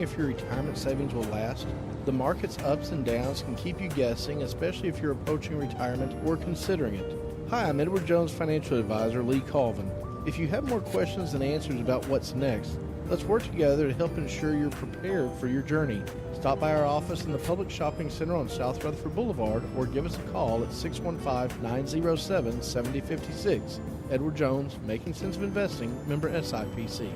If your retirement savings will last, the market's ups and downs can keep you guessing, especially if you're approaching retirement or considering it. Hi, I'm Edward Jones Financial Advisor Lee Colvin. If you have more questions than answers about what's next, let's work together to help ensure you're prepared for your journey. Stop by our office in the Public Shopping Center on South Rutherford Boulevard or give us a call at 615-907-7056. Edward Jones, Making Sense of Investing, member SIPC.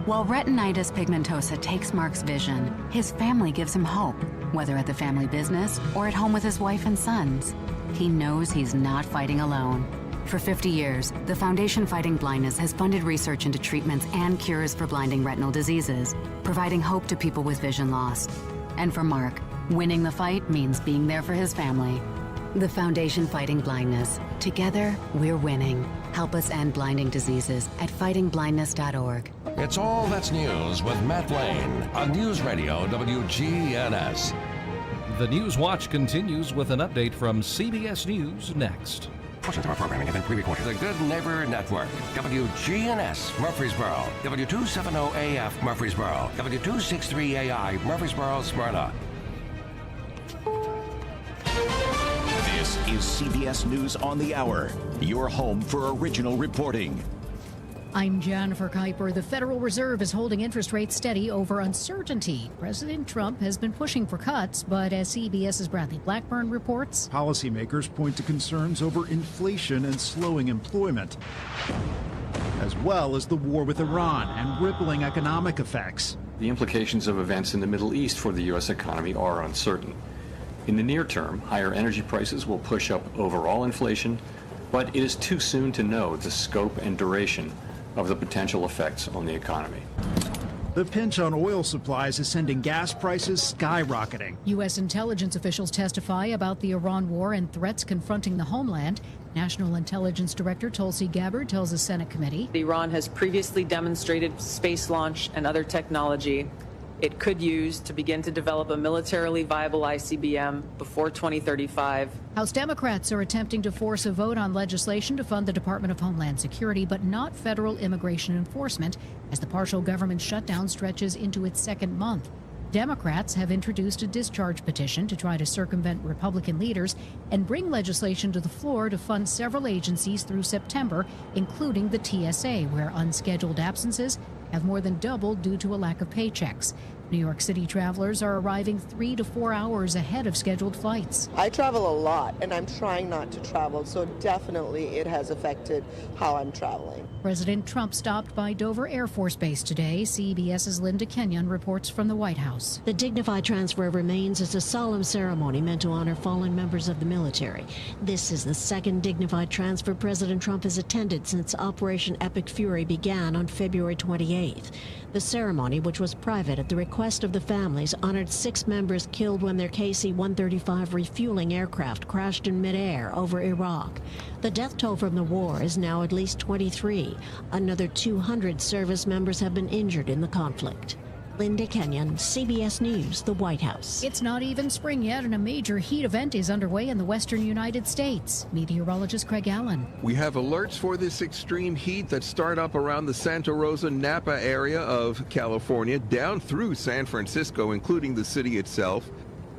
While retinitis pigmentosa takes Mark's vision, his family gives him hope, whether at the family business or at home with his wife and sons. He knows he's not fighting alone. For 50 years, the Foundation Fighting Blindness has funded research into treatments and cures for blinding retinal diseases, providing hope to people with vision loss. And for Mark, winning the fight means being there for his family. The Foundation Fighting Blindness. Together, we're winning. Help us end blinding diseases at fightingblindness.org. It's All That's News with Matt Lane on News Radio WGNS. The News Watch continues with an update from CBS News next. Portions of our programming have been pre-recorded. The Good Neighbor Network, WGNS Murfreesboro, W270AF Murfreesboro, W263AI Murfreesboro, Smyrna. This is CBS News on the Hour, your home for original reporting. I'm Jennifer Kuiper. The Federal Reserve is holding interest rates steady over uncertainty. President Trump has been pushing for cuts, but as CBS's Bradley Blackburn reports, policymakers point to concerns over inflation and slowing employment, as well as the war with Iran and rippling economic effects. The implications of events in the Middle East for the U.S. economy are uncertain. In the near term, higher energy prices will push up overall inflation, but it is too soon to know the scope and duration of the potential effects on the economy. The pinch on oil supplies is sending gas prices skyrocketing. U.S. intelligence officials testify about the Iran war and threats confronting the homeland. National Intelligence Director Tulsi Gabbard tells the Senate committee Iran has previously demonstrated space launch and other technology it could use to begin to develop a militarily viable ICBM before 2035. House Democrats are attempting to force a vote on legislation to fund the Department of Homeland Security, but not federal immigration enforcement, as the partial government shutdown stretches into its second month. Democrats have introduced a discharge petition to try to circumvent Republican leaders and bring legislation to the floor to fund several agencies through September, including the TSA, where unscheduled absences have more than doubled due to a lack of paychecks. New York City travelers are arriving 3 to 4 hours ahead of scheduled flights. I travel a lot, and I'm trying not to travel, so definitely it has affected how I'm traveling. President Trump stopped by Dover Air Force Base today. CBS's Linda Kenyon reports from the White House. The dignified transfer of remains is a solemn ceremony meant to honor fallen members of the military. This is the second dignified transfer President Trump has attended since Operation Epic Fury began on February 28th. The ceremony, which was private at the request of the families, honored 6 members killed when their KC-135 refueling aircraft crashed in midair over Iraq. The death toll from the war is now at least 23. Another 200 service members have been injured in the conflict. Linda Kenyon, CBS News, the White House. It's not even spring yet, and a major heat event is underway in the western United States. Meteorologist Craig Allen. We have alerts for this extreme heat that start up around the Santa Rosa, Napa area of California, down through San Francisco, including the city itself,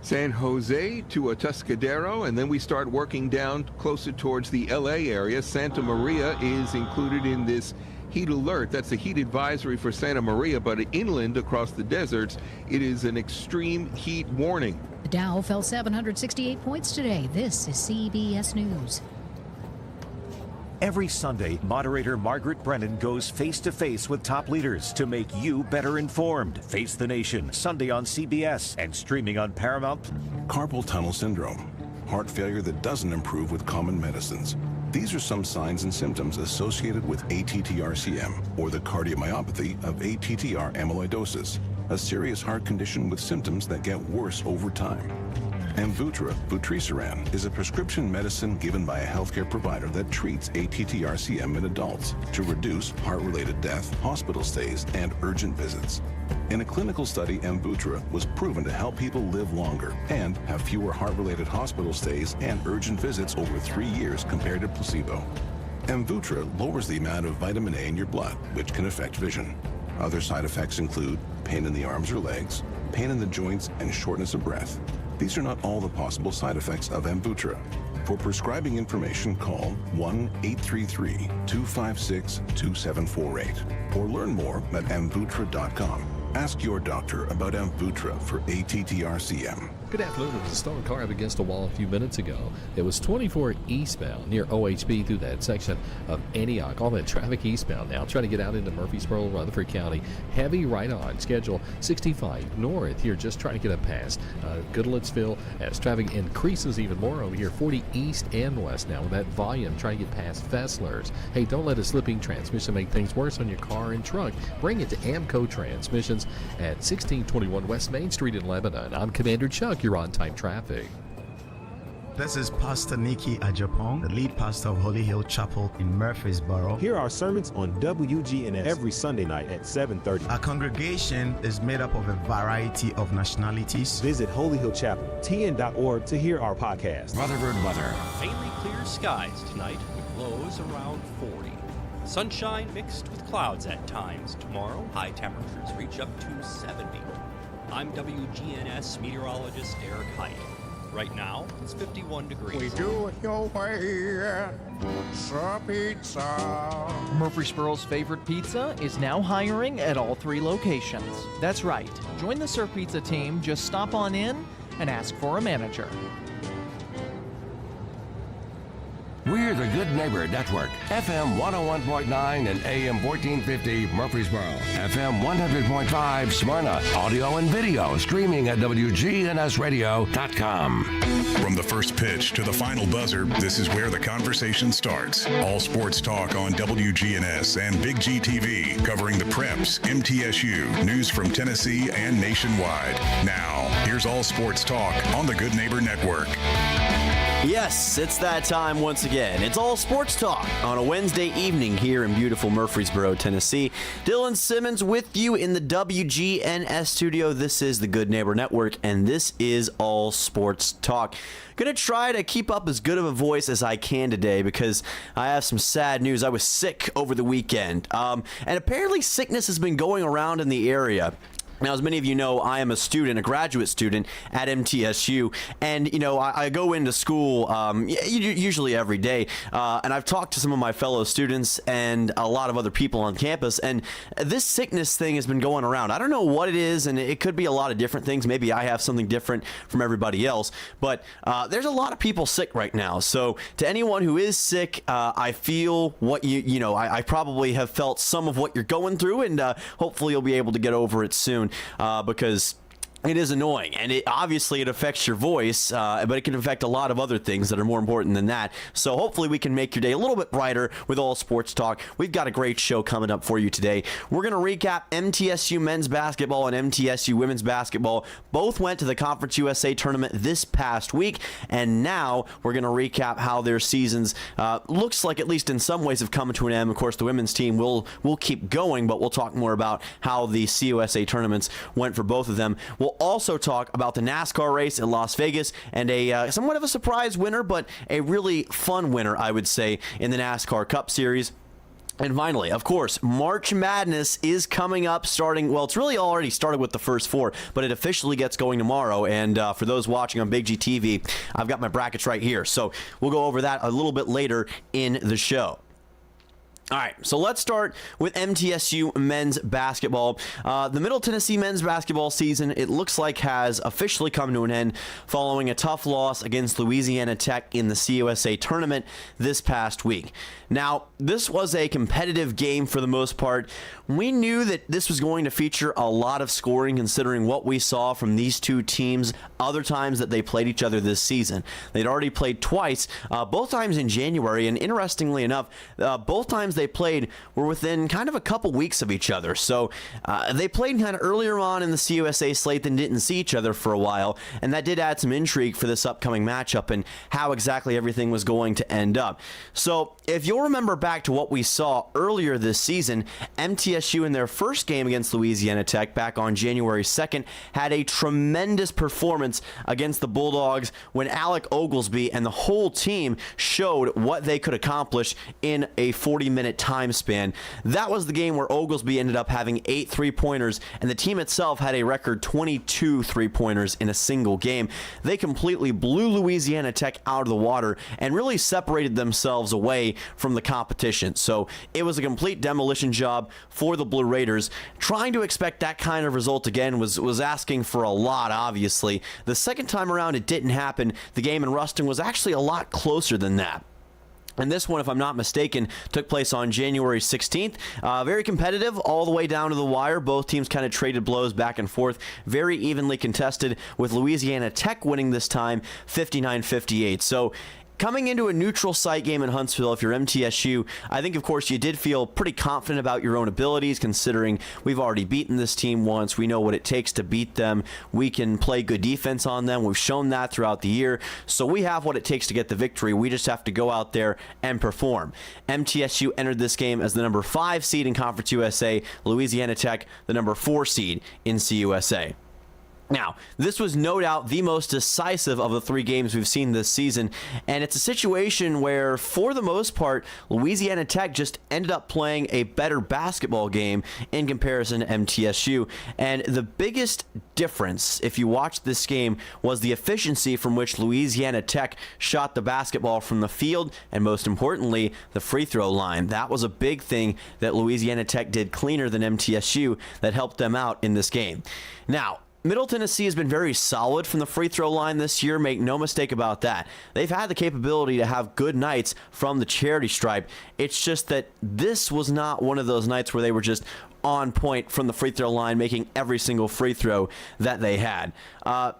San Jose to Atascadero, and then we start working down closer towards the LA area. Santa Maria is included in this heat alert. That's a heat advisory for Santa Maria, but inland across the deserts, it is an extreme heat warning. The Dow fell 768 points today. This is CBS News. Every Sunday, moderator Margaret Brennan goes face-to-face with top leaders to make you better informed. Face the Nation, Sunday on CBS and streaming on Paramount. Carpal tunnel syndrome, heart failure that doesn't improve with common medicines. These are some signs and symptoms associated with ATTR-CM, or the cardiomyopathy of ATTR amyloidosis, a serious heart condition with symptoms that get worse over time. Amvuttra, vutrisiran, is a prescription medicine given by a healthcare provider that treats ATTR-CM in adults to reduce heart-related death, hospital stays, and urgent visits. In a clinical study, Amvuttra was proven to help people live longer and have fewer heart-related hospital stays and urgent visits over 3 years compared to placebo. Amvuttra lowers the amount of vitamin A in your blood, which can affect vision. Other side effects include pain in the arms or legs, pain in the joints, and shortness of breath. These are not all the possible side effects of Amvuttra. For prescribing information, call 1-833-256-2748 or learn more at amvuttra.com. Ask your doctor about Amvuttra for ATTRCM. Good afternoon. It was a stone car up against a wall a few minutes ago. It was 24 eastbound near OHB through that section of Antioch. All that traffic eastbound now. Trying to get out into Murfreesboro, Rutherford County. Heavy right on. Schedule 65 north here. Just trying to get up past Goodlettsville as traffic increases even more over here. 40 east and west now with that volume. Trying to get past Fessler's. Hey, don't let a slipping transmission make things worse on your car and truck. Bring it to Amco Transmissions at 1621 West Main Street in Lebanon. I'm Commander Chuck. You're on time traffic. This is Pastor Nikki Ajapong, the lead pastor of Holy Hill Chapel in Murfreesboro. Hear our sermons on WGNS every Sunday night at 7:30. Our congregation is made up of a variety of nationalities. Visit holyhillchapeltn.org to hear our podcast. Rutherford weather. Faintly clear skies tonight with lows around 40. Sunshine mixed with clouds at times. Tomorrow, high temperatures reach up to 70. I'm WGNS meteorologist Eric Height. Right now, it's 51 degrees. We do it your way, Sir Pizza. Murfreesboro's favorite pizza is now hiring at all 3 locations. That's right. Join the Sir Pizza team. Just stop on in and ask for a manager. We're the Good Neighbor Network, FM 101.9 and AM 1450 Murfreesboro, FM 100.5 Smyrna, audio and video streaming at wgnsradio.com. From the first pitch to the final buzzer, this is where the conversation starts. All sports talk on WGNS and Big G TV, covering the Preps, MTSU, news from Tennessee and nationwide. Now, here's All Sports Talk on the Good Neighbor Network. Yes, it's that time once again. It's All Sports Talk on a Wednesday evening here in beautiful Murfreesboro, Tennessee. Dylan Simmons with you in the WGNS studio. This is the Good Neighbor Network, and this is All Sports Talk. Going to try to keep up as good of a voice as I can today because I have some sad news. I was sick over the weekend, and apparently sickness has been going around in the area. Now, as many of you know, I am a student, a graduate student at MTSU, and, you know, I go into school usually every day, and I've talked to some of my fellow students and a lot of other people on campus, and this sickness thing has been going around. I don't know what it is, and it could be a lot of different things. Maybe I have something different from everybody else, but there's a lot of people sick right now. So to anyone who is sick, I feel what I probably have felt some of what you're going through, and hopefully you'll be able to get over it soon. Because it is annoying, and it affects your voice, but it can affect a lot of other things that are more important than that. So hopefully we can make your day a little bit brighter with All Sports Talk. We've got a great show coming up for you today. We're going to recap MTSU men's basketball and MTSU women's basketball. Both went to the Conference USA tournament this past week, and now we're going to recap how their seasons looks like, at least in some ways, have come to an end. Of course, the women's team will keep going, but we'll talk more about how the CUSA tournaments went for both of them. We'll also talk about the NASCAR race in Las Vegas and a somewhat of a surprise winner, but a really fun winner, I would say, in the NASCAR Cup Series. And finally, of course, March Madness is coming up starting, well, it's really already started with the first 4, but it officially gets going tomorrow. And for those watching on Big G TV, I've got my brackets right here. So we'll go over that a little bit later in the show. All right, so let's start with MTSU men's basketball. The Middle Tennessee men's basketball season, it looks like, has officially come to an end following a tough loss against Louisiana Tech in the CUSA tournament this past week. Now, this was a competitive game for the most part. We knew that this was going to feature a lot of scoring considering what we saw from these two teams other times that they played each other this season. They'd already played twice, both times in January, and interestingly enough, both times they played were within kind of a couple weeks of each other. So they played kind of earlier on in the CUSA slate than didn't see each other for a while, and that did add some intrigue for this upcoming matchup and how exactly everything was going to end up. So if you'll remember back to what we saw earlier this season, MTSU in their first game against Louisiana Tech back on January 2nd had a tremendous performance against the Bulldogs when Alec Oglesby and the whole team showed what they could accomplish in a 40-minute 3-minute time span. That was the game where Oglesby ended up having 8 3-pointers, and the team itself had a record 22 3-pointers in a single game. They completely blew Louisiana Tech out of the water and really separated themselves away from the competition. So it was a complete demolition job for the Blue Raiders. Trying to expect that kind of result again was asking for a lot, obviously. The second time around, it didn't happen. The game in Ruston was actually a lot closer than that. And this one, if I'm not mistaken, took place on January 16th. Very competitive all the way down to the wire. Both teams kind of traded blows back and forth. Very evenly contested, with Louisiana Tech winning this time 59-58. So coming into a neutral site game in Huntsville, if you're MTSU, I think, of course, you did feel pretty confident about your own abilities, considering we've already beaten this team once. We know what it takes to beat them. We can play good defense on them. We've shown that throughout the year. So we have what it takes to get the victory. We just have to go out there and perform. MTSU entered this game as the number 5 seed in Conference USA. Louisiana Tech, the number 4 seed in CUSA. Now, this was no doubt the most decisive of the 3 games we've seen this season, and it's a situation where, for the most part, Louisiana Tech just ended up playing a better basketball game in comparison to MTSU. And the biggest difference, if you watch this game, was the efficiency from which Louisiana Tech shot the basketball from the field, and most importantly, the free throw line. That was a big thing that Louisiana Tech did cleaner than MTSU that helped them out in this game. Now, Middle Tennessee has been very solid from the free throw line this year, make no mistake about that. They've had the capability to have good nights from the charity stripe. It's just that this was not one of those nights where they were just on point from the free throw line, making every single free throw that they had.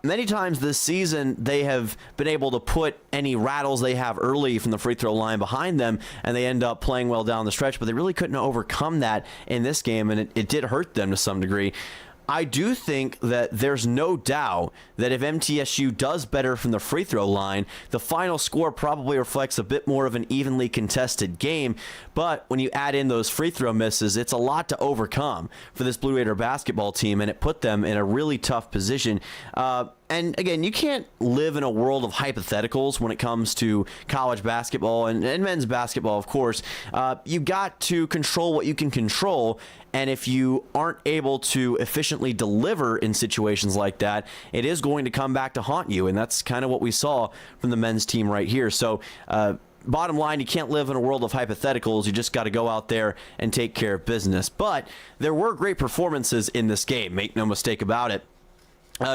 Many times this season, they have been able to put any rattles they have early from the free throw line behind them, and they end up playing well down the stretch, but they really couldn't overcome that in this game, and it did hurt them to some degree. I do think that there's no doubt that if MTSU does better from the free throw line, the final score probably reflects a bit more of an evenly contested game. But when you add in those free throw misses, it's a lot to overcome for this Blue Raider basketball team, and it put them in a really tough position. And again, you can't live in a world of hypotheticals when it comes to college basketball and men's basketball, of course. You got to control what you can control. And if you aren't able to efficiently deliver in situations like that, it is going to come back to haunt you. And that's kind of what we saw from the men's team right here. So, bottom line, you can't live in a world of hypotheticals. You just got to go out there and take care of business. But there were great performances in this game, make no mistake about it.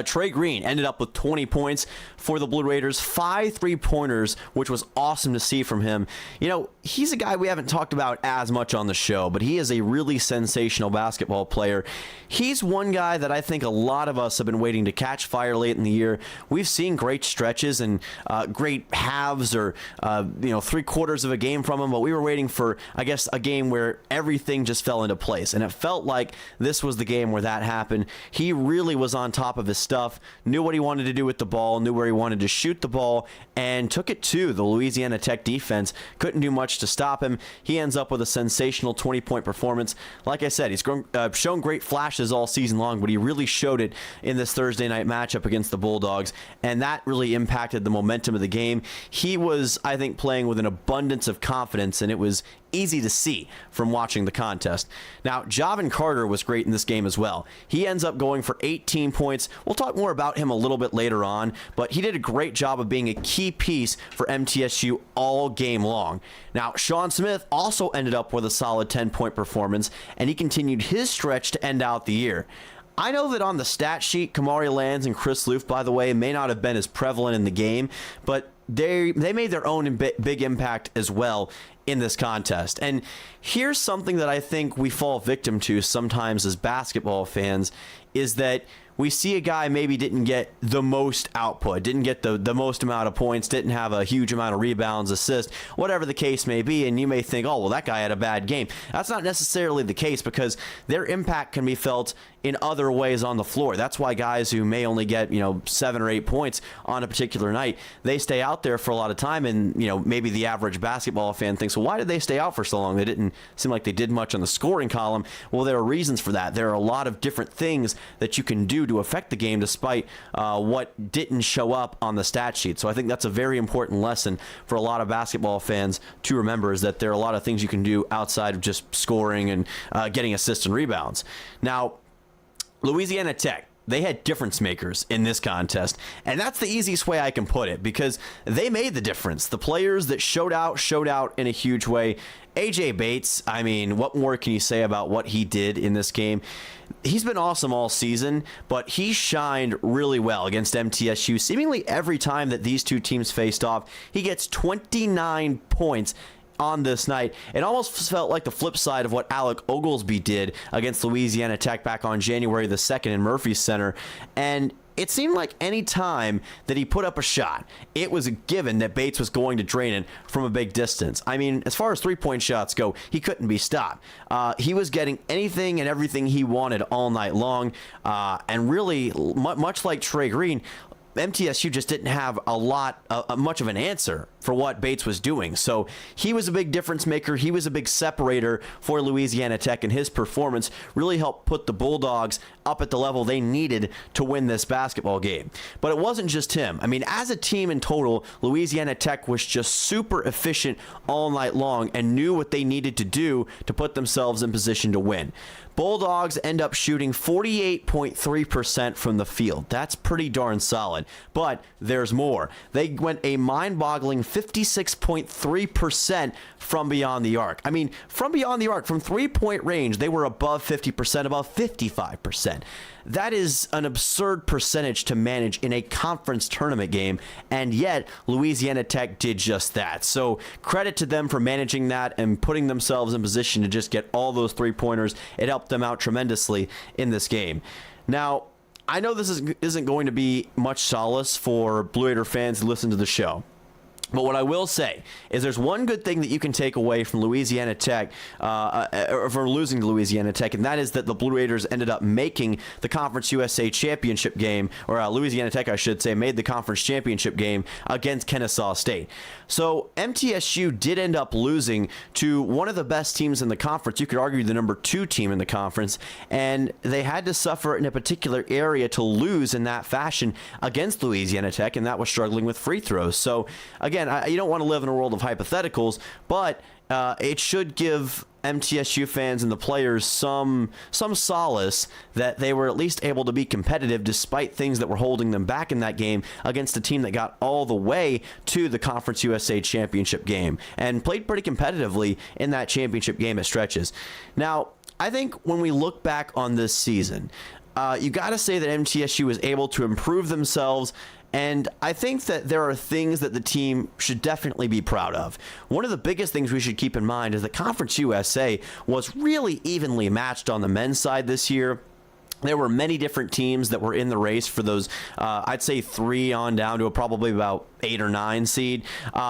Trey Green ended up with 20 points for the Blue Raiders, 5 3-pointers, which was awesome to see from him. You know, he's a guy we haven't talked about as much on the show, but he is a really sensational basketball player. He's one guy that I think a lot of us have been waiting to catch fire late in the year. We've seen great stretches and great halves or, 3/4 of a game from him, but we were waiting for, I guess, a game where everything just fell into place. And it felt like this was the game where that happened. He really was on top of his stuff, knew what he wanted to do with the ball, knew where he wanted to shoot the ball, and took it to the Louisiana Tech defense. Couldn't do much to stop him. He ends up with a sensational 20-point performance. Like I said, he's shown great flashes all season long, but he really showed it in this Thursday night matchup against the Bulldogs, and that really impacted the momentum of the game. He was, I think, playing with an abundance of confidence, and it was easy to see from watching the contest. Now, Javin Carter was great in this game as well. He ends up going for 18 points. We'll talk more about him a little bit later on, but he did a great job of being a key piece for MTSU all game long. Now, Sean Smith also ended up with a solid 10-point performance, and he continued his stretch to end out the year. I know that on the stat sheet, Kamari Lands and Chris Loof, by the way, may not have been as prevalent in the game, but they made their own big impact as well in this contest. And here's something that I think we fall victim to sometimes as basketball fans, is that we see a guy maybe didn't get the most output, didn't get the most amount of points, didn't have a huge amount of rebounds, assists, whatever the case may be, and you may think, oh, well, that guy had a bad game. That's not necessarily the case, because their impact can be felt in other ways on the floor. That's why guys who may only get 7 or 8 points on a particular night, they stay out there for a lot of time, and maybe the average basketball fan thinks, well, why did they stay out for so long? They didn't seem like they did much on the scoring column. Well, there are reasons for that. There are a lot of different things that you can do MTSU to affect the game despite what didn't show up on the stat sheet. So I think that's a very important lesson for a lot of basketball fans to remember, is that there are a lot of things you can do outside of just scoring and getting assists and rebounds. Now, Louisiana Tech, they had difference makers in this contest, and that's the easiest way I can put it, because they made the difference. The players that showed out in a huge way. AJ Bates, I mean, what more can you say about what he did in this game? He's been awesome all season, but he shined really well against MTSU. Seemingly every time that these two teams faced off, he gets 29 points on this night. It almost felt like the flip side of what Alec Oglesby did against Louisiana Tech back on January the 2nd in Murphy Center. And it seemed like any time that he put up a shot, it was a given that Bates was going to drain it from a big distance. I mean, as far as three-point shots go, he couldn't be stopped. He was getting anything and everything he wanted all night long. And really, much like Trey Green, MTSU just didn't have much of an answer for what Bates was doing. So he was a big difference maker. He was a big separator for Louisiana Tech, and his performance really helped put the Bulldogs up at the level they needed to win this basketball game. But it wasn't just him. I mean, as a team in total, Louisiana Tech was just super efficient all night long and knew what they needed to do to put themselves in position to win. Bulldogs end up shooting 48.3% from the field. That's pretty darn solid. But there's more. They went a mind-boggling 56.3% from beyond the arc. I mean, from beyond the arc, from three-point range, they were above 50%, above 55%. That is an absurd percentage to manage in a conference tournament game, and yet Louisiana Tech did just that. So credit to them for managing that and putting themselves in position to just get all those three-pointers. It helped them out tremendously in this game. Now, I know this isn't going to be much solace for Blue Raider fans who listen to the show. But what I will say is there's one good thing that you can take away from Louisiana Tech, from losing to Louisiana Tech, and that is that the Blue Raiders ended up making the Conference USA championship game, or Louisiana Tech, I should say, made the conference championship game against Kennesaw State. So MTSU did end up losing to one of the best teams in the conference. You could argue the number 2 team in the conference, and they had to suffer in a particular area to lose in that fashion against Louisiana Tech, and that was struggling with free throws. So again, you don't want to live in a world of hypotheticals, but it should give MTSU fans and the players some solace that they were at least able to be competitive despite things that were holding them back in that game against a team that got all the way to the Conference USA championship game and played pretty competitively in that championship game at stretches. Now, I think when we look back on this season, you got to say that MTSU was able to improve themselves. And I think that there are things that the team should definitely be proud of. One of the biggest things we should keep in mind is that Conference USA was really evenly matched on the men's side this year. There were many different teams that were in the race for those, I'd say 3 on down to probably about 8 or 9 seed.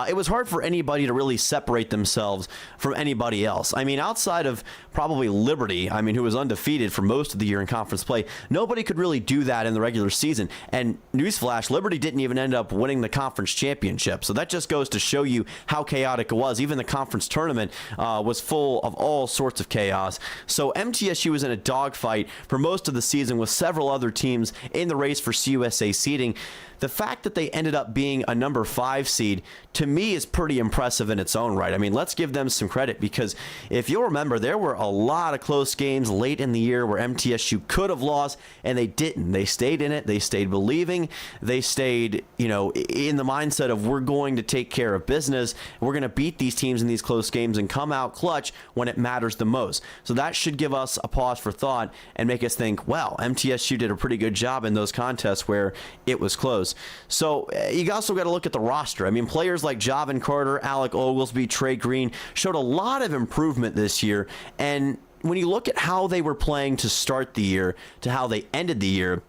It was hard for anybody to really separate themselves from anybody else. I mean, outside of probably Liberty, I mean, who was undefeated for most of the year in conference play, nobody could really do that in the regular season. And newsflash, Liberty didn't even end up winning the conference championship. So that just goes to show you how chaotic it was. Even the conference tournament was full of all sorts of chaos. So MTSU was in a dogfight for most of the season with several other teams in the race for CUSA seeding. The fact that they ended up being a number 5 seed, to me, is pretty impressive in its own right. I mean, let's give them some credit, because if you'll remember, there were a lot of close games late in the year where MTSU could have lost, and they didn't. They stayed in it. They stayed believing. They stayed, in the mindset of, we're going to take care of business. We're going to beat these teams in these close games and come out clutch when it matters the most. So that should give us a pause for thought and make us think, well, MTSU did a pretty good job in those contests where it was close. So you also got to look at the roster. I mean, players like Javin Carter, Alec Oglesby, Trey Green showed a lot of improvement this year. And when you look at how they were playing to start the year to how they ended the year,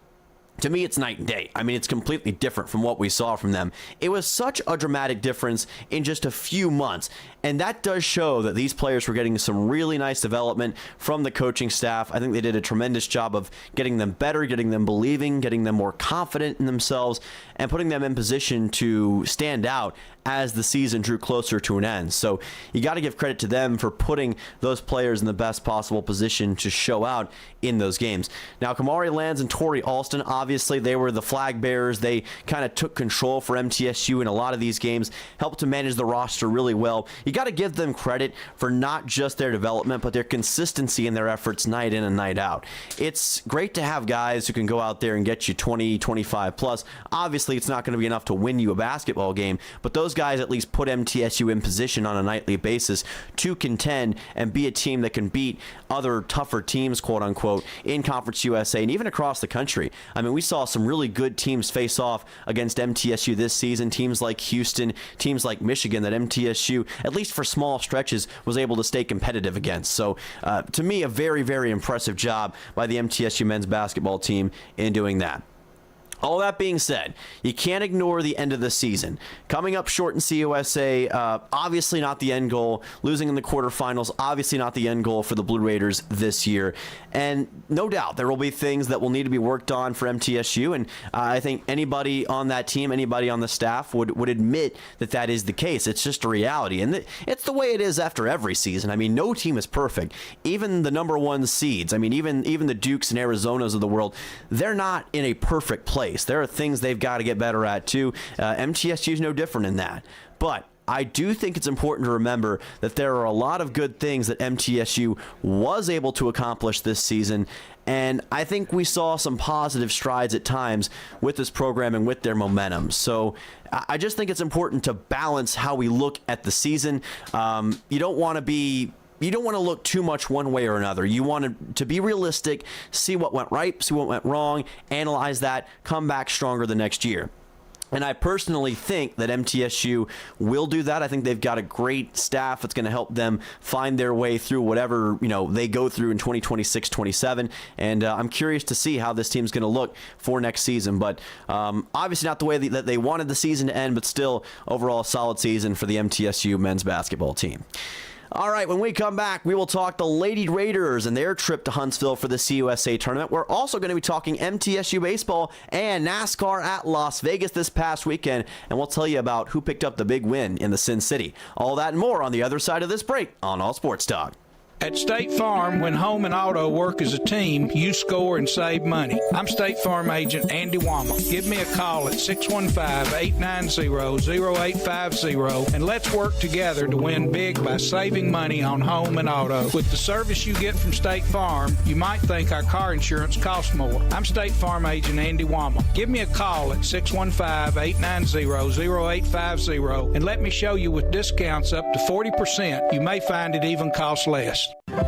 to me, it's night and day. I mean, it's completely different from what we saw from them. It was such a dramatic difference in just a few months. And that does show that these players were getting some really nice development from the coaching staff. I think they did a tremendous job of getting them better, getting them believing, getting them more confident in themselves, and putting them in position to stand out as the season drew closer to an end. So you got to give credit to them for putting those players in the best possible position to show out in those games. Now, Kamari Lands and Torrey Alston, obviously they were the flag bearers. They kind of took control for MTSU in a lot of these games, helped to manage the roster really well. You got to give them credit for not just their development, but their consistency in their efforts night in and night out. It's great to have guys who can go out there and get you 20, 25 plus. Obviously, it's not going to be enough to win you a basketball game, but those guys at least put MTSU in position on a nightly basis to contend and be a team that can beat other tougher teams, quote unquote, in Conference USA and even across the country. I mean, we saw some really good teams face off against MTSU this season, teams like Houston, teams like Michigan that MTSU, at least for small stretches, was able to stay competitive against. So to me, a very, very impressive job by the MTSU men's basketball team in doing that. All that being said, you can't ignore the end of the season. Coming up short in CUSA, obviously not the end goal. Losing in the quarterfinals, obviously not the end goal for the Blue Raiders this year. And no doubt there will be things that will need to be worked on for MTSU. And I think anybody on that team, anybody on the staff would admit that that is the case. It's just a reality. And it's the way it is after every season. I mean, no team is perfect. Even the number one seeds, I mean, even the Dukes and Arizonas of the world, they're not in a perfect place. There are things they've got to get better at too. MTSU is no different in that. But I do think it's important to remember that there are a lot of good things that MTSU was able to accomplish this season. And I think we saw some positive strides at times with this program and with their momentum. So I just think it's important to balance how we look at the season. You don't want to look too much one way or another. You want to be realistic, see what went right, see what went wrong, analyze that, come back stronger the next year. And I personally think that MTSU will do that. I think they've got a great staff that's going to help them find their way through whatever they go through in 2026-27. And I'm curious to see how this team's going to look for next season. But obviously not the way that they wanted the season to end, but still overall a solid season for the MTSU men's basketball team. All right, when we come back, we will talk the Lady Raiders and their trip to Huntsville for the CUSA tournament. We're also going to be talking MTSU baseball and NASCAR at Las Vegas this past weekend, and we'll tell you about who picked up the big win in the Sin City. All that and more on the other side of this break on All Sports Talk. At State Farm, when home and auto work as a team, you score and save money. I'm State Farm agent Andy Wama. Give me a call at 615-890-0850 and let's work together to win big by saving money on home and auto. With the service you get from State Farm, you might think our car insurance costs more. I'm State Farm agent Andy Wama. Give me a call at 615-890-0850 and let me show you with discounts up to 40%. You may find it even costs less.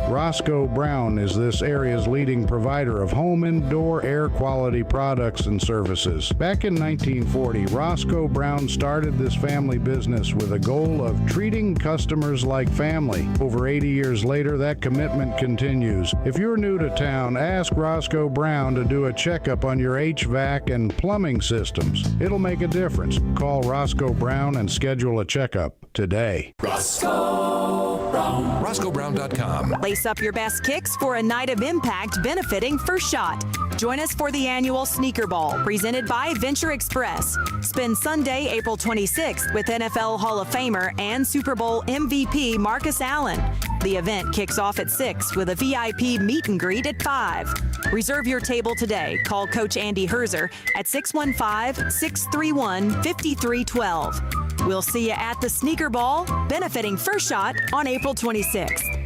Roscoe Brown is this area's leading provider of home indoor air quality products and services. Back in 1940, Roscoe Brown started this family business with a goal of treating customers like family. Over 80 years later, that commitment continues. If you're new to town, ask Roscoe Brown to do a checkup on your HVAC and plumbing systems. It'll make a difference. Call Roscoe Brown and schedule a checkup today. Roscoe Brown. RoscoeBrown.com. Lace up your best kicks for a night of impact benefiting First Shot. Join us for the annual Sneaker Ball presented by Venture Express. Spend Sunday, April 26th with NFL Hall of Famer and Super Bowl MVP Marcus Allen. The event kicks off at 6 with a VIP meet and greet at 5. Reserve your table today. Call Coach Andy Herzer at 615-631-5312. We'll see you at the Sneaker Ball benefiting First Shot on April 26th.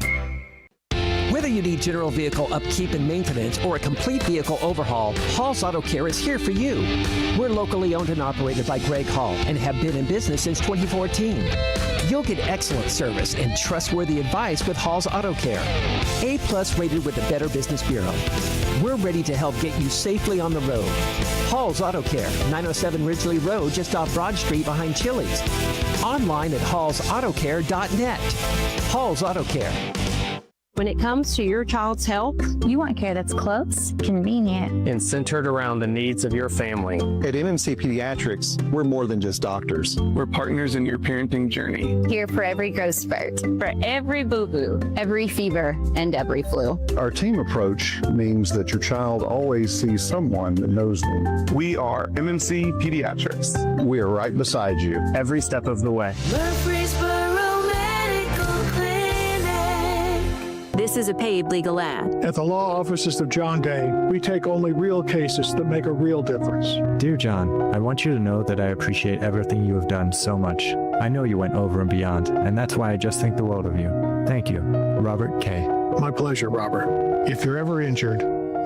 Whether you need general vehicle upkeep and maintenance or a complete vehicle overhaul, Hall's Auto Care is here for you. We're locally owned and operated by Greg Hall and have been in business since 2014. You'll get excellent service and trustworthy advice with Hall's Auto Care. A+ rated with the Better Business Bureau. We're ready to help get you safely on the road. Hall's Auto Care, 907 Ridgely Road, just off Broad Street behind Chili's. Online at hallsautocare.net. Hall's Auto Care. When it comes to your child's health, you want care that's close, convenient, and centered around the needs of your family. At MMC Pediatrics, we're more than just doctors. We're partners in your parenting journey. Here for every growth spurt, for every boo-boo, every fever, and every flu. Our team approach means that your child always sees someone that knows them. We are MMC Pediatrics. We are right beside you every step of the way. This is a paid legal ad. At the law offices of John Day, we take only real cases that make a real difference. Dear John, I want you to know that I appreciate everything you have done so much. I know you went over and beyond, and that's why I just think the world of you. Thank you, Robert K. My pleasure, Robert. If you're ever injured,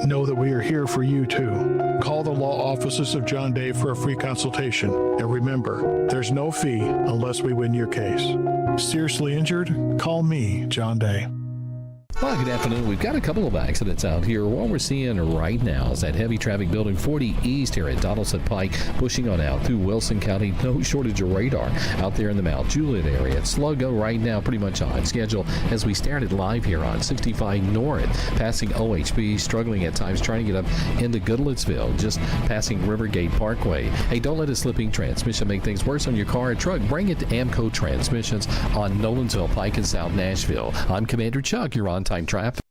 know that we are here for you too. Call the law offices of John Day for a free consultation. And remember, there's no fee unless we win your case. Seriously injured? Call me, John Day. Well, good afternoon. We've got a couple of accidents out here. What we're seeing right now is that heavy traffic building 40 East here at Donaldson Pike, pushing on out through Wilson County. No shortage of radar out there in the Mount Juliet area. It's slow go right now, pretty much on schedule as we started live here on 65 North, passing OHB, struggling at times trying to get up into Goodlettsville, just passing Rivergate Parkway. Hey, don't let a slipping transmission make things worse on your car or truck. Bring it to Amco Transmissions on Nolensville Pike in South Nashville. I'm Commander Chuck. You're on time traffic.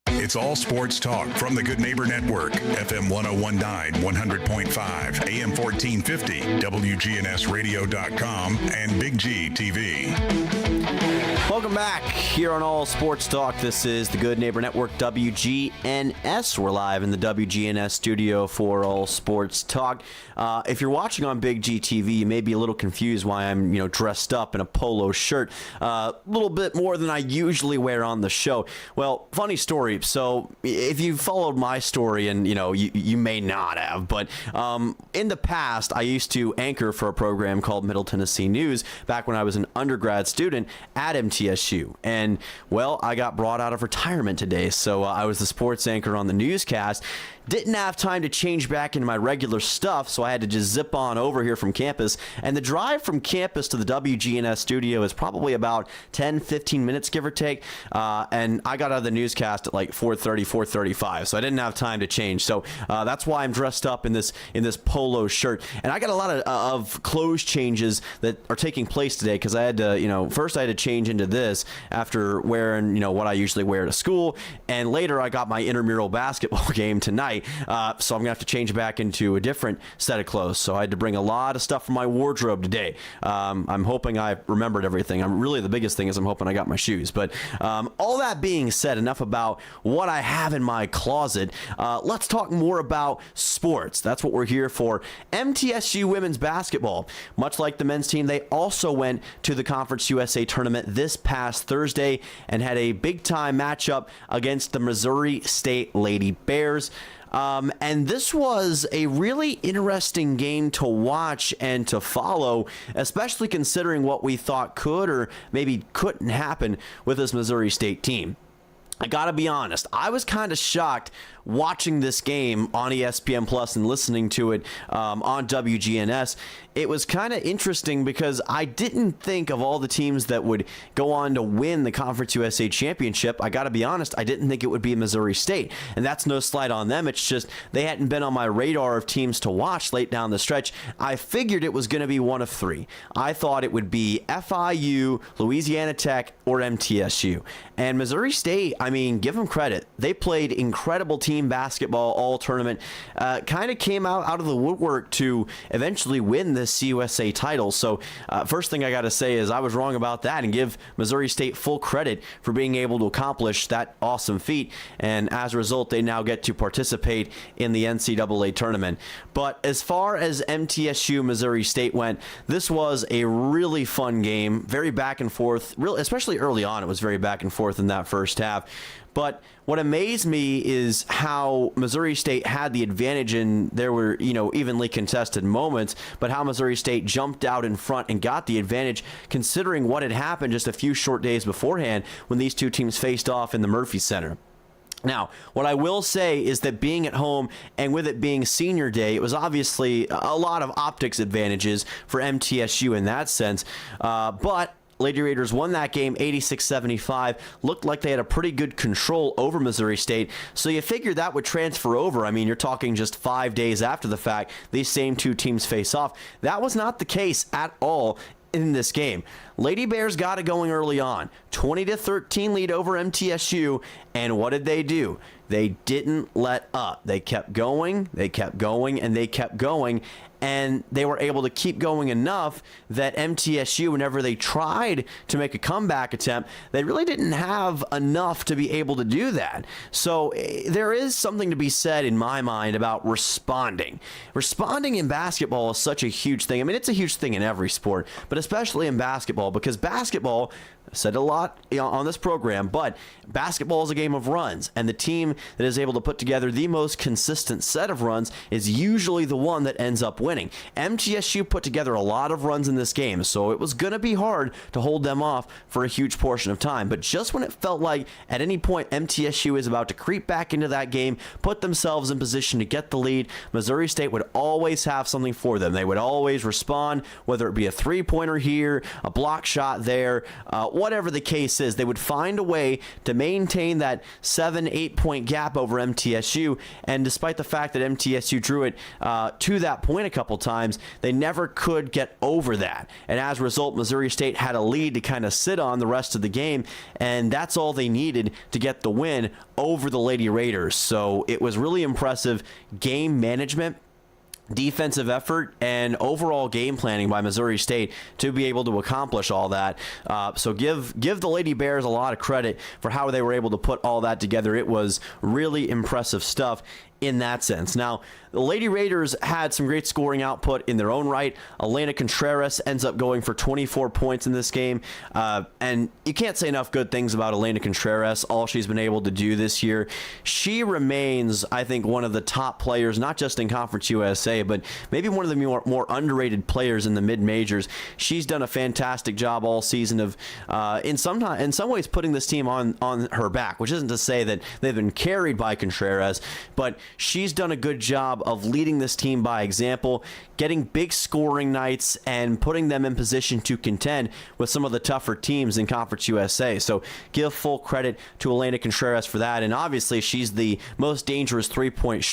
It's all sports talk from the Good Neighbor Network, FM 1019, 100.5, AM 1450, wgnsradio.com, and Big G TV. Welcome back here on All Sports Talk. This is the Good Neighbor Network, WGNS. We're live in the WGNS studio for All Sports Talk. If you're watching on Big G TV, you may be a little confused why I'm, dressed up in a polo shirt, a little bit more than I usually wear on the show. Well, funny story. So if you followed my story, and you may not have, but in the past, I used to anchor for a program called Middle Tennessee News back when I was an undergrad student at MTSU. And well, I got brought out of retirement today, so I was the sports anchor on the newscast. Didn't have time to change back into my regular stuff, so I had to just zip on over here from campus. And the drive from campus to the WGNS studio is probably about 10-15 minutes, give or take. And I got out of the newscast at like 4:30, 4:35, so I didn't have time to change. So that's why I'm dressed up in this polo shirt. And I got a lot of clothes changes that are taking place today, because I had to, first I had to change into this after wearing, what I usually wear to school. And later I got my intramural basketball game tonight. So I'm gonna have to change back into a different set of clothes. So I had to bring a lot of stuff from my wardrobe today. I'm hoping I remembered everything. The biggest thing is I'm hoping I got my shoes. But all that being said, enough about what I have in my closet. Let's talk more about sports. That's what we're here for. MTSU women's basketball, much like the men's team, they also went to the Conference USA tournament this past Thursday and had a big time matchup against the Missouri State Lady Bears. And this was a really interesting game to watch and to follow, especially considering what we thought could or maybe couldn't happen with this Missouri State team. I gotta be honest, I was kind of shocked watching this game on ESPN Plus and listening to it on WGNS. It was kind of interesting because I didn't think of all the teams that would go on to win the Conference USA Championship. I got to be honest, I didn't think it would be Missouri State. And that's no slight on them. It's just they hadn't been on my radar of teams to watch late down the stretch. I figured it was going to be one of three. I thought it would be FIU, Louisiana Tech, or MTSU. And Missouri State, give them credit. They played incredible team basketball all tournament. Kind of came out of the woodwork to eventually win this CUSA title. So first thing I got to say is I was wrong about that and give Missouri State full credit for being able to accomplish that awesome feat. And as a result, they now get to participate in the NCAA tournament. But as far as MTSU Missouri State went, this was a really fun game, very back and forth, especially early on. It was very back and forth in that first half. But what amazed me is how Missouri State had the advantage, and there were, evenly contested moments, but how Missouri State jumped out in front and got the advantage considering what had happened just a few short days beforehand when these two teams faced off in the Murphy Center. Now, what I will say is that being at home and with it being senior day, it was obviously a lot of optics advantages for MTSU in that sense, but Lady Raiders won that game 86-75. Looked like they had a pretty good control over Missouri State. So you figure that would transfer over. I mean, you're talking just 5 days after the fact, these same two teams face off. That was not the case at all in this game. Lady Bears got it going early on. 20-13 lead over MTSU. And what did they do? They didn't let up. They kept going, and they kept going. And they were able to keep going enough that MTSU, whenever they tried to make a comeback attempt, they really didn't have enough to be able to do that. So there is something to be said in my mind about responding. Responding in basketball is such a huge thing. I mean, it's a huge thing in every sport, but especially in basketball, because basketball, I've said a lot on this program, but basketball is a game of runs, and the team that is able to put together the most consistent set of runs is usually the one that ends up winning. MTSU put together a lot of runs in this game, so it was going to be hard to hold them off for a huge portion of time. But just when it felt like at any point MTSU is about to creep back into that game, put themselves in position to get the lead, Missouri State would always have something for them. They would always respond, whether it be a three-pointer here, a block shot there, whatever the case is. They would find a way to maintain that 7-8 point gap over MTSU, and despite the fact that MTSU drew it to that point a couple times, they never could get over that. And as a result, Missouri State had a lead to kind of sit on the rest of the game, and that's all they needed to get the win over the Lady Raiders. So it was really impressive game management, defensive effort, and overall game planning by Missouri State to be able to accomplish all that. So give the Lady Bears a lot of credit for how they were able to put all that together. It was really impressive stuff in that sense. Now, the Lady Raiders had some great scoring output in their own right. Elena Contreras ends up going for 24 points in this game. And you can't say enough good things about Elena Contreras, all she's been able to do this year. She remains, I think, one of the top players, not just in Conference USA, but maybe one of the more underrated players in the mid-majors. She's done a fantastic job all season of, in some ways, putting this team on her back, which isn't to say that they've been carried by Contreras, but she's done a good job of leading this team by example, getting big scoring nights and putting them in position to contend with some of the tougher teams in Conference USA. So give full credit to Elena Contreras for that. And obviously she's the most dangerous three-point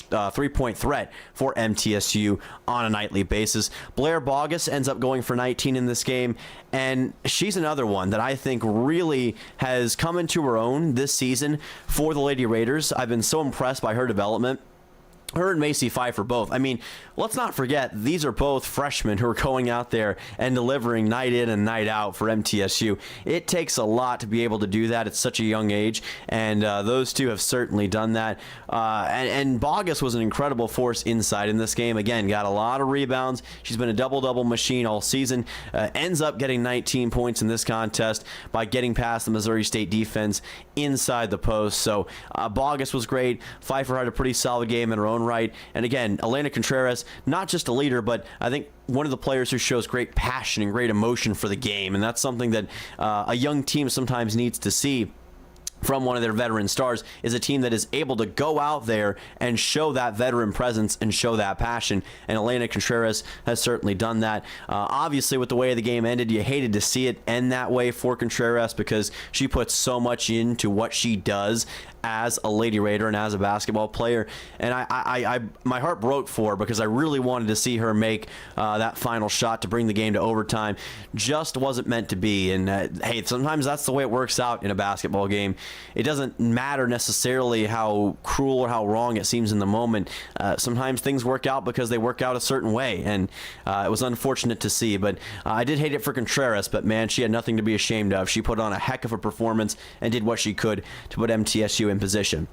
threat for MTSU on a nightly basis. Blair Bogus ends up going for 19 in this game, and she's another one that I think really has come into her own this season for the Lady Raiders. I've been so impressed by her development. Her and Macy Pfeiffer both. I mean, let's not forget, these are both freshmen who are going out there and delivering night in and night out for MTSU. It takes a lot to be able to do that at such a young age, and those two have certainly done that. And Bogus was an incredible force inside in this game. Again, got a lot of rebounds. She's been a double-double machine all season. Ends up getting 19 points in this contest by getting past the Missouri State defense inside the post. So Bogus was great. Pfeiffer had a pretty solid game in her own right. And again, Elena Contreras, not just a leader, but I think one of the players who shows great passion and great emotion for the game. And that's something that a young team sometimes needs to see from one of their veteran stars, is a team that is able to go out there and show that veteran presence and show that passion. And Elena Contreras has certainly done that. Obviously, with the way the game ended, you hated to see it end that way for Contreras because she puts so much into what she does as a Lady Raider and as a basketball player. And I my heart broke for her because I really wanted to see her make that final shot to bring the game to overtime. Just wasn't meant to be. And hey, sometimes that's the way it works out in a basketball game. It doesn't matter necessarily how cruel or how wrong it seems in the moment. Sometimes things work out because they work out a certain way, and it was unfortunate to see. But I did hate it for Contreras, but man, she had nothing to be ashamed of. She put on a heck of a performance and did what she could to put MTSU in position.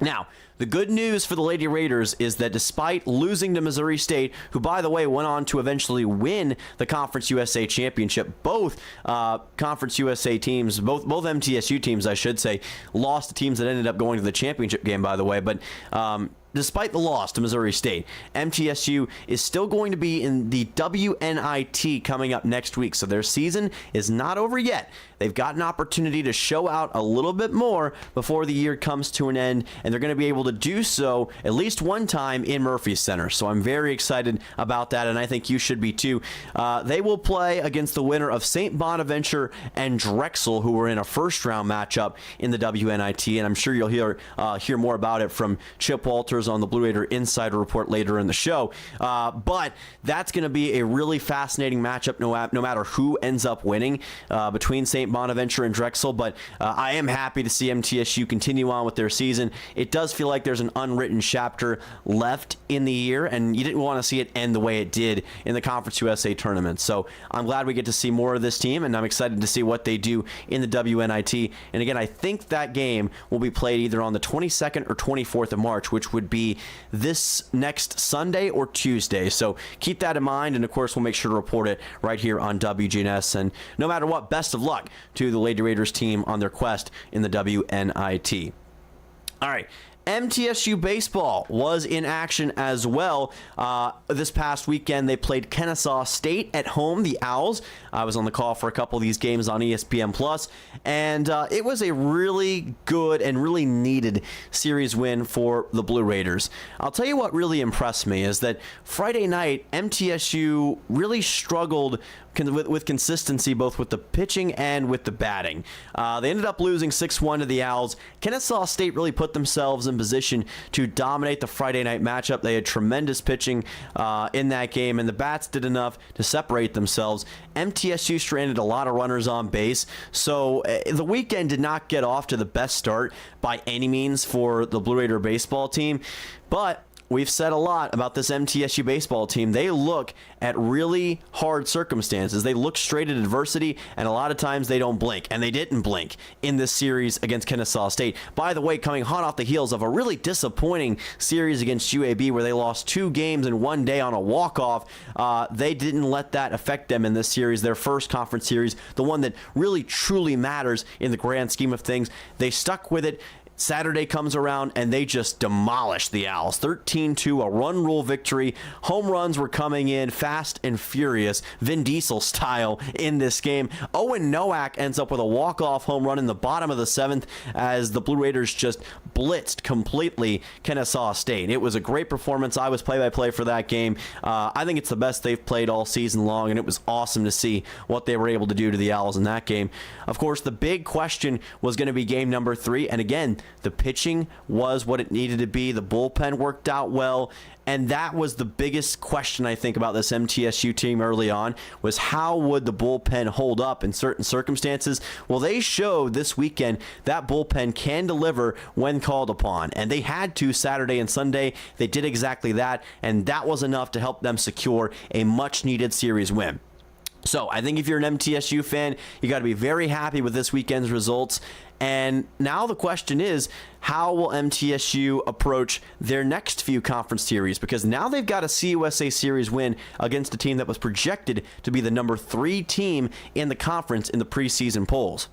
Now, the good news for the Lady Raiders is that despite losing to Missouri State, who, by the way, went on to eventually win the Conference USA Championship, both Conference USA teams, both MTSU teams, I should say, lost to teams that ended up going to the championship game, by the way. But despite the loss to Missouri State, MTSU is still going to be in the WNIT coming up next week. So their season is not over yet. they've got an opportunity to show out a little bit more before the year comes to an end, and they're going to be able to do so at least one time in Murphy Center. So I'm very excited about that, and I think you should be too. They will play against the winner of St. Bonaventure and Drexel, who were in a first-round matchup in the WNIT, and I'm sure you'll hear more about it from Chip Walters on the Blue Raider Insider Report later in the show. But that's going to be a really fascinating matchup no matter who ends up winning between St. Bonaventure and Drexel. But I am happy to see MTSU continue on with their season. It does feel like there's an unwritten chapter left in the year, and you didn't want to see it end the way it did in the Conference USA tournament. So I'm glad we get to see more of this team, and I'm excited to see what they do in the WNIT. And again, I think that game will be played either on the 22nd or 24th of March, which would be this next Sunday or Tuesday. So keep that in mind, and of course we'll make sure to report it right here on WGNS. And no matter what, best of luck to the Lady Raiders team on their quest in the WNIT. All right. MTSU baseball was in action as well. This past weekend, they played Kennesaw State at home, the Owls. I was on the call for a couple of these games on ESPN+, and it was a really good and really needed series win for the Blue Raiders. I'll tell you what really impressed me is that Friday night, MTSU really struggled with consistency, both with the pitching and with the batting. They ended up losing 6-1 to the Owls. Kennesaw State really put themselves in position to dominate the Friday night matchup. They had tremendous pitching in that game, and the bats did enough to separate themselves. MTSU stranded a lot of runners on base, so the weekend did not get off to the best start by any means for the Blue Raider baseball team, but we've said a lot about this MTSU baseball team. They look at really hard circumstances. They look straight at adversity, and a lot of times they don't blink, and they didn't blink in this series against Kennesaw State. By the way, coming hot off the heels of a really disappointing series against UAB where they lost 2 games in one day on a walk-off, they didn't let that affect them in this series, their first conference series, the one that really truly matters in the grand scheme of things. They stuck with it. Saturday comes around, and they just demolished the Owls. 13-2, a run rule victory. Home runs were coming in fast and furious, Vin Diesel style in this game. Owen Nowak ends up with a walk-off home run in the bottom of the 7th as the Blue Raiders just blitzed completely Kennesaw State. It was a great performance. I was play-by-play for that game. I think it's the best they've played all season long, and it was awesome to see what they were able to do to the Owls in that game. Of course, the big question was going to be game number 3, and again, the pitching was what it needed to be. The bullpen worked out well. And that was the biggest question, I think, about this MTSU team early on, was how would the bullpen hold up in certain circumstances? Well, they showed this weekend that bullpen can deliver when called upon. And they had to Saturday and Sunday. They did exactly that. And that was enough to help them secure a much-needed series win. So I think if you're an MTSU fan, you got to be very happy with this weekend's results. And now the question is, how will MTSU approach their next few conference series? Because now they've got a CUSA series win against a team that was projected to be the number 3 team in the conference in the preseason polls.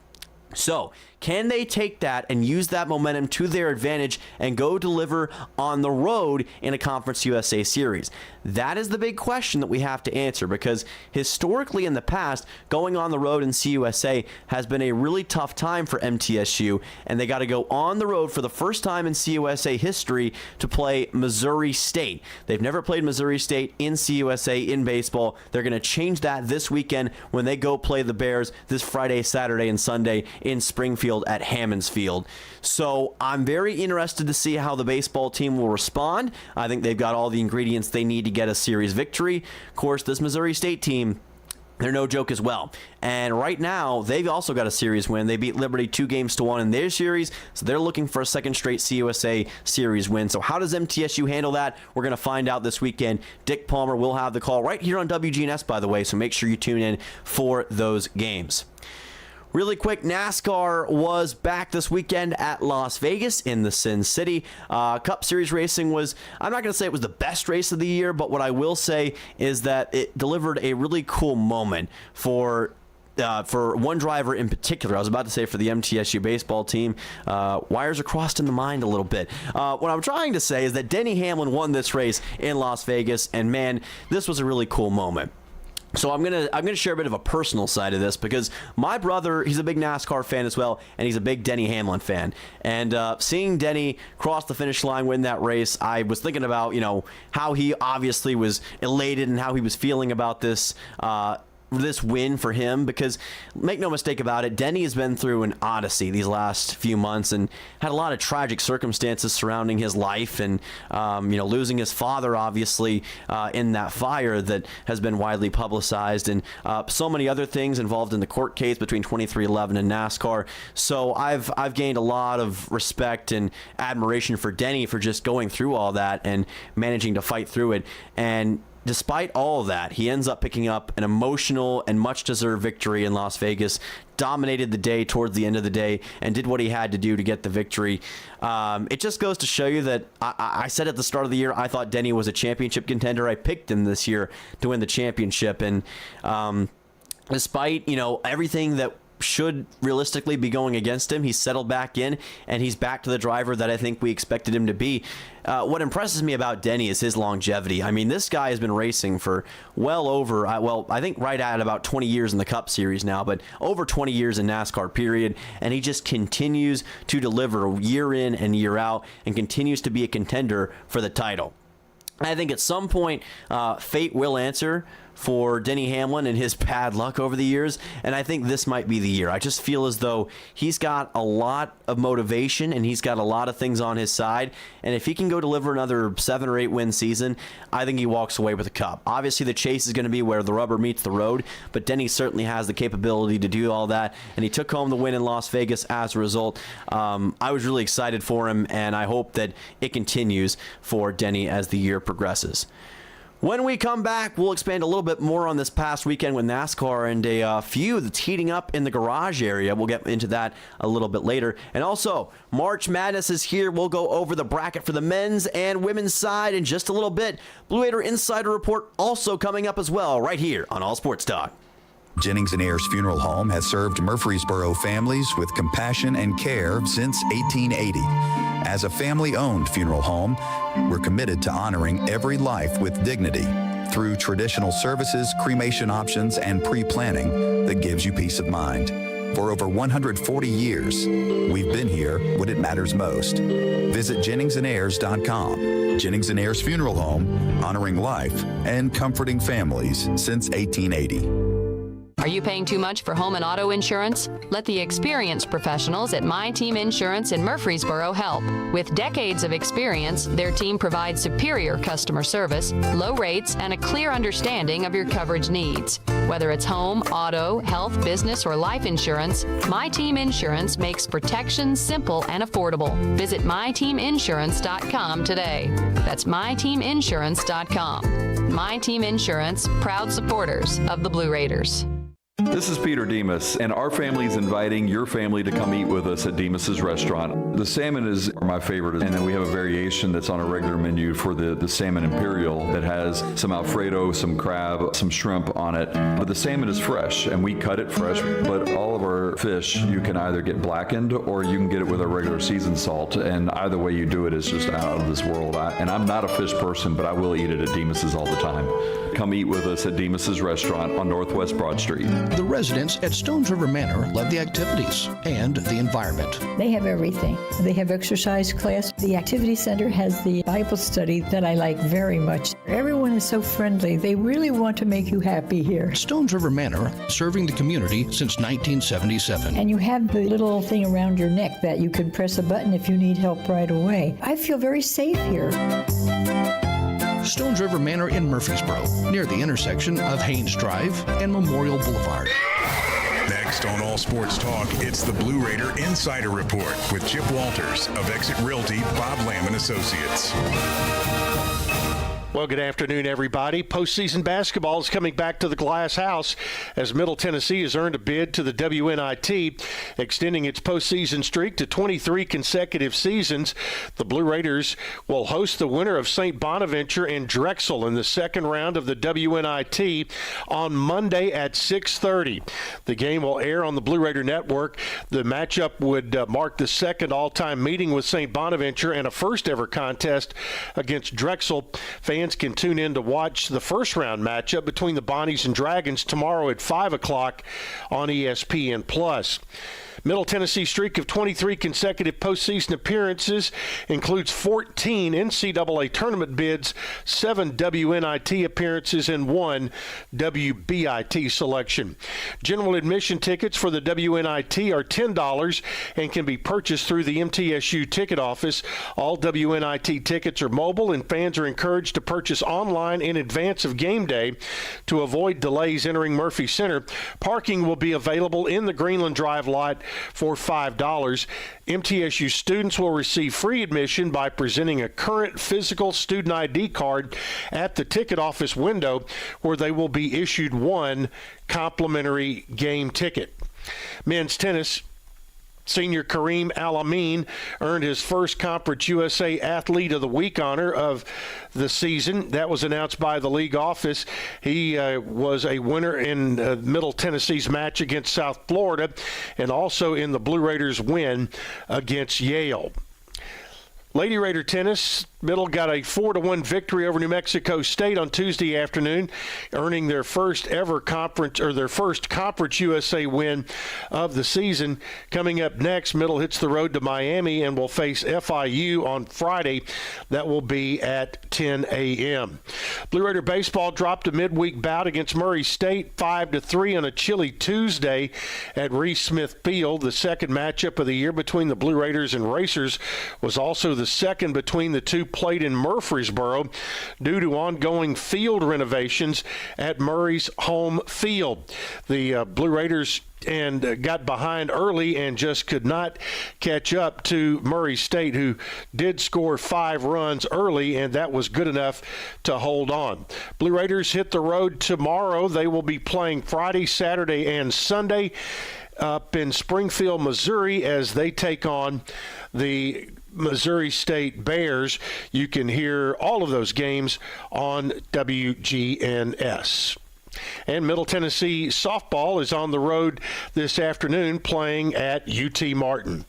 So, can they take that and use that momentum to their advantage and go deliver on the road in a Conference USA series? That is the big question that we have to answer, because historically in the past, going on the road in CUSA has been a really tough time for MTSU, and they got to go on the road for the first time in CUSA history to play Missouri State. They've never played Missouri State in CUSA in baseball. They're going to change that this weekend when they go play the Bears this Friday, Saturday, and Sunday in Springfield at Hammonds Field. So I'm very interested to see how the baseball team will respond. I think they've got all the ingredients they need to get a series victory. Of course, this Missouri State team, they're no joke as well. And right now, they've also got a series win. They beat Liberty 2-1 in their series, so they're looking for a second straight CUSA series win. So how does MTSU handle that? We're going to find out this weekend. Dick Palmer will have the call right here on WGNS, by the way, so make sure you tune in for those games. Really quick, NASCAR was back this weekend at Las Vegas in the Sin City. Cup Series racing was, I'm not going to say it was the best race of the year, but what I will say is that it delivered a really cool moment for one driver in particular. I was about to say for the MTSU baseball team. Wires are crossed in the mind a little bit. What I'm trying to say is that Denny Hamlin won this race in Las Vegas, and man, this was a really cool moment. So I'm gonna share a bit of a personal side of this because my brother, he's a big NASCAR fan as well, and he's a big Denny Hamlin fan. And seeing Denny cross the finish line, win that race, I was thinking about how he obviously was elated and how he was feeling about this win for him, because make no mistake about it, Denny has been through an odyssey these last few months and had a lot of tragic circumstances surrounding his life, and losing his father obviously in that fire that has been widely publicized, and so many other things involved in the court case between 2311 and NASCAR. So I've gained a lot of respect and admiration for Denny for just going through all that and managing to fight through it. And despite all of that, he ends up picking up an emotional and much-deserved victory in Las Vegas, dominated the day towards the end of the day, and did what he had to do to get the victory. It just goes to show you that I said at the start of the year I thought Denny was a championship contender. I picked him this year to win the championship, and despite everything that should realistically be going against him, he's settled back in, and he's back to the driver that I think we expected him to be. What impresses me about Denny is his longevity. I mean, this guy has been racing for well over, I think right at about 20 years in the Cup Series now, but over 20 years in NASCAR, period, and he just continues to deliver year in and year out and continues to be a contender for the title. I think at some point, fate will answer for Denny Hamlin and his bad luck over the years, and I think this might be the year. I just feel as though he's got a lot of motivation and he's got a lot of things on his side, and if he can go deliver another 7 or 8 win season, I think he walks away with a cup. Obviously, the chase is going to be where the rubber meets the road, but Denny certainly has the capability to do all that, and he took home the win in Las Vegas as a result. I was really excited for him, and I hope that it continues for Denny as the year progresses. When we come back, we'll expand a little bit more on this past weekend with NASCAR and a feud that's heating up in the garage area. We'll get into that a little bit later. And also, March Madness is here. We'll go over the bracket for the men's and women's side in just a little bit. Blue Raider Insider Report also coming up as well, right here on All Sports Talk. Jennings & Ayers Funeral Home has served Murfreesboro families with compassion and care since 1880. As a family-owned funeral home, we're committed to honoring every life with dignity through traditional services, cremation options, and pre-planning that gives you peace of mind. For over 140 years, we've been here when it matters most. Visit JenningsandAyers.com. Jennings & Ayers Funeral Home, honoring life and comforting families since 1880. Are you paying too much for home and auto insurance? Let the experienced professionals at My Team Insurance in Murfreesboro help. With decades of experience, their team provides superior customer service, low rates, and a clear understanding of your coverage needs. Whether it's home, auto, health, business, or life insurance, My Team Insurance makes protection simple and affordable. Visit myteaminsurance.com today. That's myteaminsurance.com. My Team Insurance, proud supporters of the Blue Raiders. This is Peter Demas, and our family is inviting your family to come eat with us at Demas's restaurant. The salmon is my favorite, and then we have a variation that's on a regular menu for the salmon imperial that has some Alfredo, some crab, some shrimp on it. But the salmon is fresh, and we cut it fresh, but all of our fish you can either get blackened or you can get it with a regular seasoned salt, and either way you do it is just out of this world. And I'm not a fish person, but I will eat it at Demas's all the time. Come eat with us at Demas's restaurant on Northwest Broad Street. The residents at Stones River Manor love the activities and the environment. They have everything. They have exercise class. The activity center has the Bible study that I like very much. Everyone is so friendly. They really want to make you happy here. Stones River Manor, serving the community since 1977. And you have the little thing around your neck that you can press a button if you need help right away. I feel very safe here. Stones River Manor in Murfreesboro, near the intersection of Haynes Drive and Memorial Boulevard. Next on All Sports Talk, it's the Blue Raider Insider Report with Chip Walters of Exit Realty, Bob Lamb & Associates. Well, good afternoon, everybody. Postseason basketball is coming back to the Glass House as Middle Tennessee has earned a bid to the WNIT, extending its postseason streak to 23 consecutive seasons. The Blue Raiders will host the winner of St. Bonaventure and Drexel in the second round of the WNIT on Monday at 6:30. The game will air on the Blue Raider Network. The matchup would mark the second all-time meeting with St. Bonaventure and a first-ever contest against Drexel. Fans fans can tune in to watch the first-round matchup between the Bonnies and Dragons tomorrow at 5 o'clock on ESPN+. Middle Tennessee's streak of 23 consecutive postseason appearances includes 14 NCAA tournament bids, 7 WNIT appearances, and 1 WBIT selection. General admission tickets for the WNIT are $10 and can be purchased through the MTSU ticket office. All WNIT tickets are mobile, and fans are encouraged to purchase online in advance of game day to avoid delays entering Murphy Center. Parking will be available in the Greenland Drive lot for $5. MTSU students will receive free admission by presenting a current physical student ID card at the ticket office window, where they will be issued 1 complimentary game ticket. Men's tennis. Senior Kareem Al-Amin earned his first Conference USA Athlete of the Week honor of the season. That was announced by the league office. He was a winner in Middle Tennessee's match against South Florida and also in the Blue Raiders' win against Yale. Lady Raider tennis, Middle got a 4-1 victory over New Mexico State on Tuesday afternoon, earning their first Conference USA win of the season. Coming up next, Middle hits the road to Miami and will face FIU on Friday. That will be at 10 a.m. Blue Raider baseball dropped a midweek bout against Murray State 5-3 on a chilly Tuesday at Reese Smith Field. The second matchup of the year between the Blue Raiders and Racers was also the second between the two played in Murfreesboro due to ongoing field renovations at Murray's home field. The Blue Raiders got behind early and just could not catch up to Murray State, who did score 5 runs early, and that was good enough to hold on. Blue Raiders hit the road tomorrow. They will be playing Friday, Saturday, and Sunday up in Springfield, Missouri, as they take on the Missouri State Bears. You can hear all of those games on WGNS. And Middle Tennessee softball is on the road this afternoon playing at UT Martin.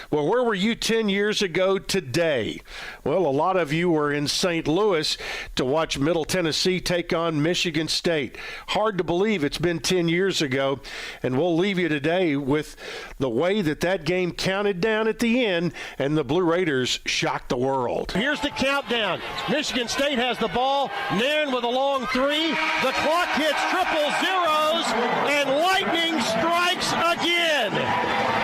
Well, where were you 10 years ago today? Well, a lot of you were in St. Louis to watch Middle Tennessee take on Michigan State. Hard to believe it's been 10 years ago, and we'll leave you today with the way that game counted down at the end, and the Blue Raiders shocked the world. Here's the countdown. Michigan State has the ball. Nairn with a long 3. The clock hits triple zeros, and lightning strikes again.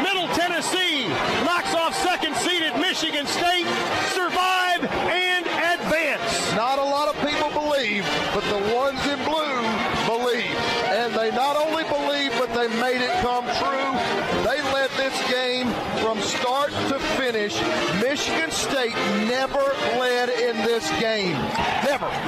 Middle Tennessee knocks off second-seeded Michigan State, survive and advance. Not a lot of people believe, but the ones in blue believe. And they not only believe, but they made it come true. They led this game from start to finish. Michigan State never led in this game.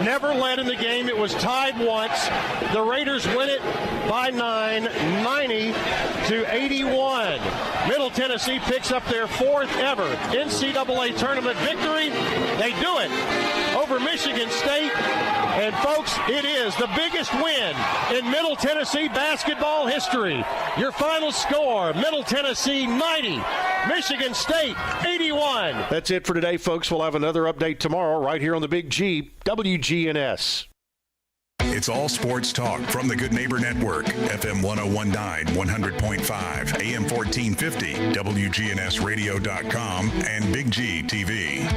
Never led in the game. It was tied once. The Raiders win it by 9, 90-81. Middle Tennessee picks up their 4th ever NCAA tournament victory. They do it over Michigan State. And folks, it is the biggest win in Middle Tennessee basketball history. Your final score, Middle Tennessee 90, Michigan State 81. That's it for today, folks. We'll have another update tomorrow right here on the Big G, WGNS. It's all sports talk from the Good Neighbor Network, FM 1019, 100.5, AM 1450, wgnsradio.com, and Big G TV.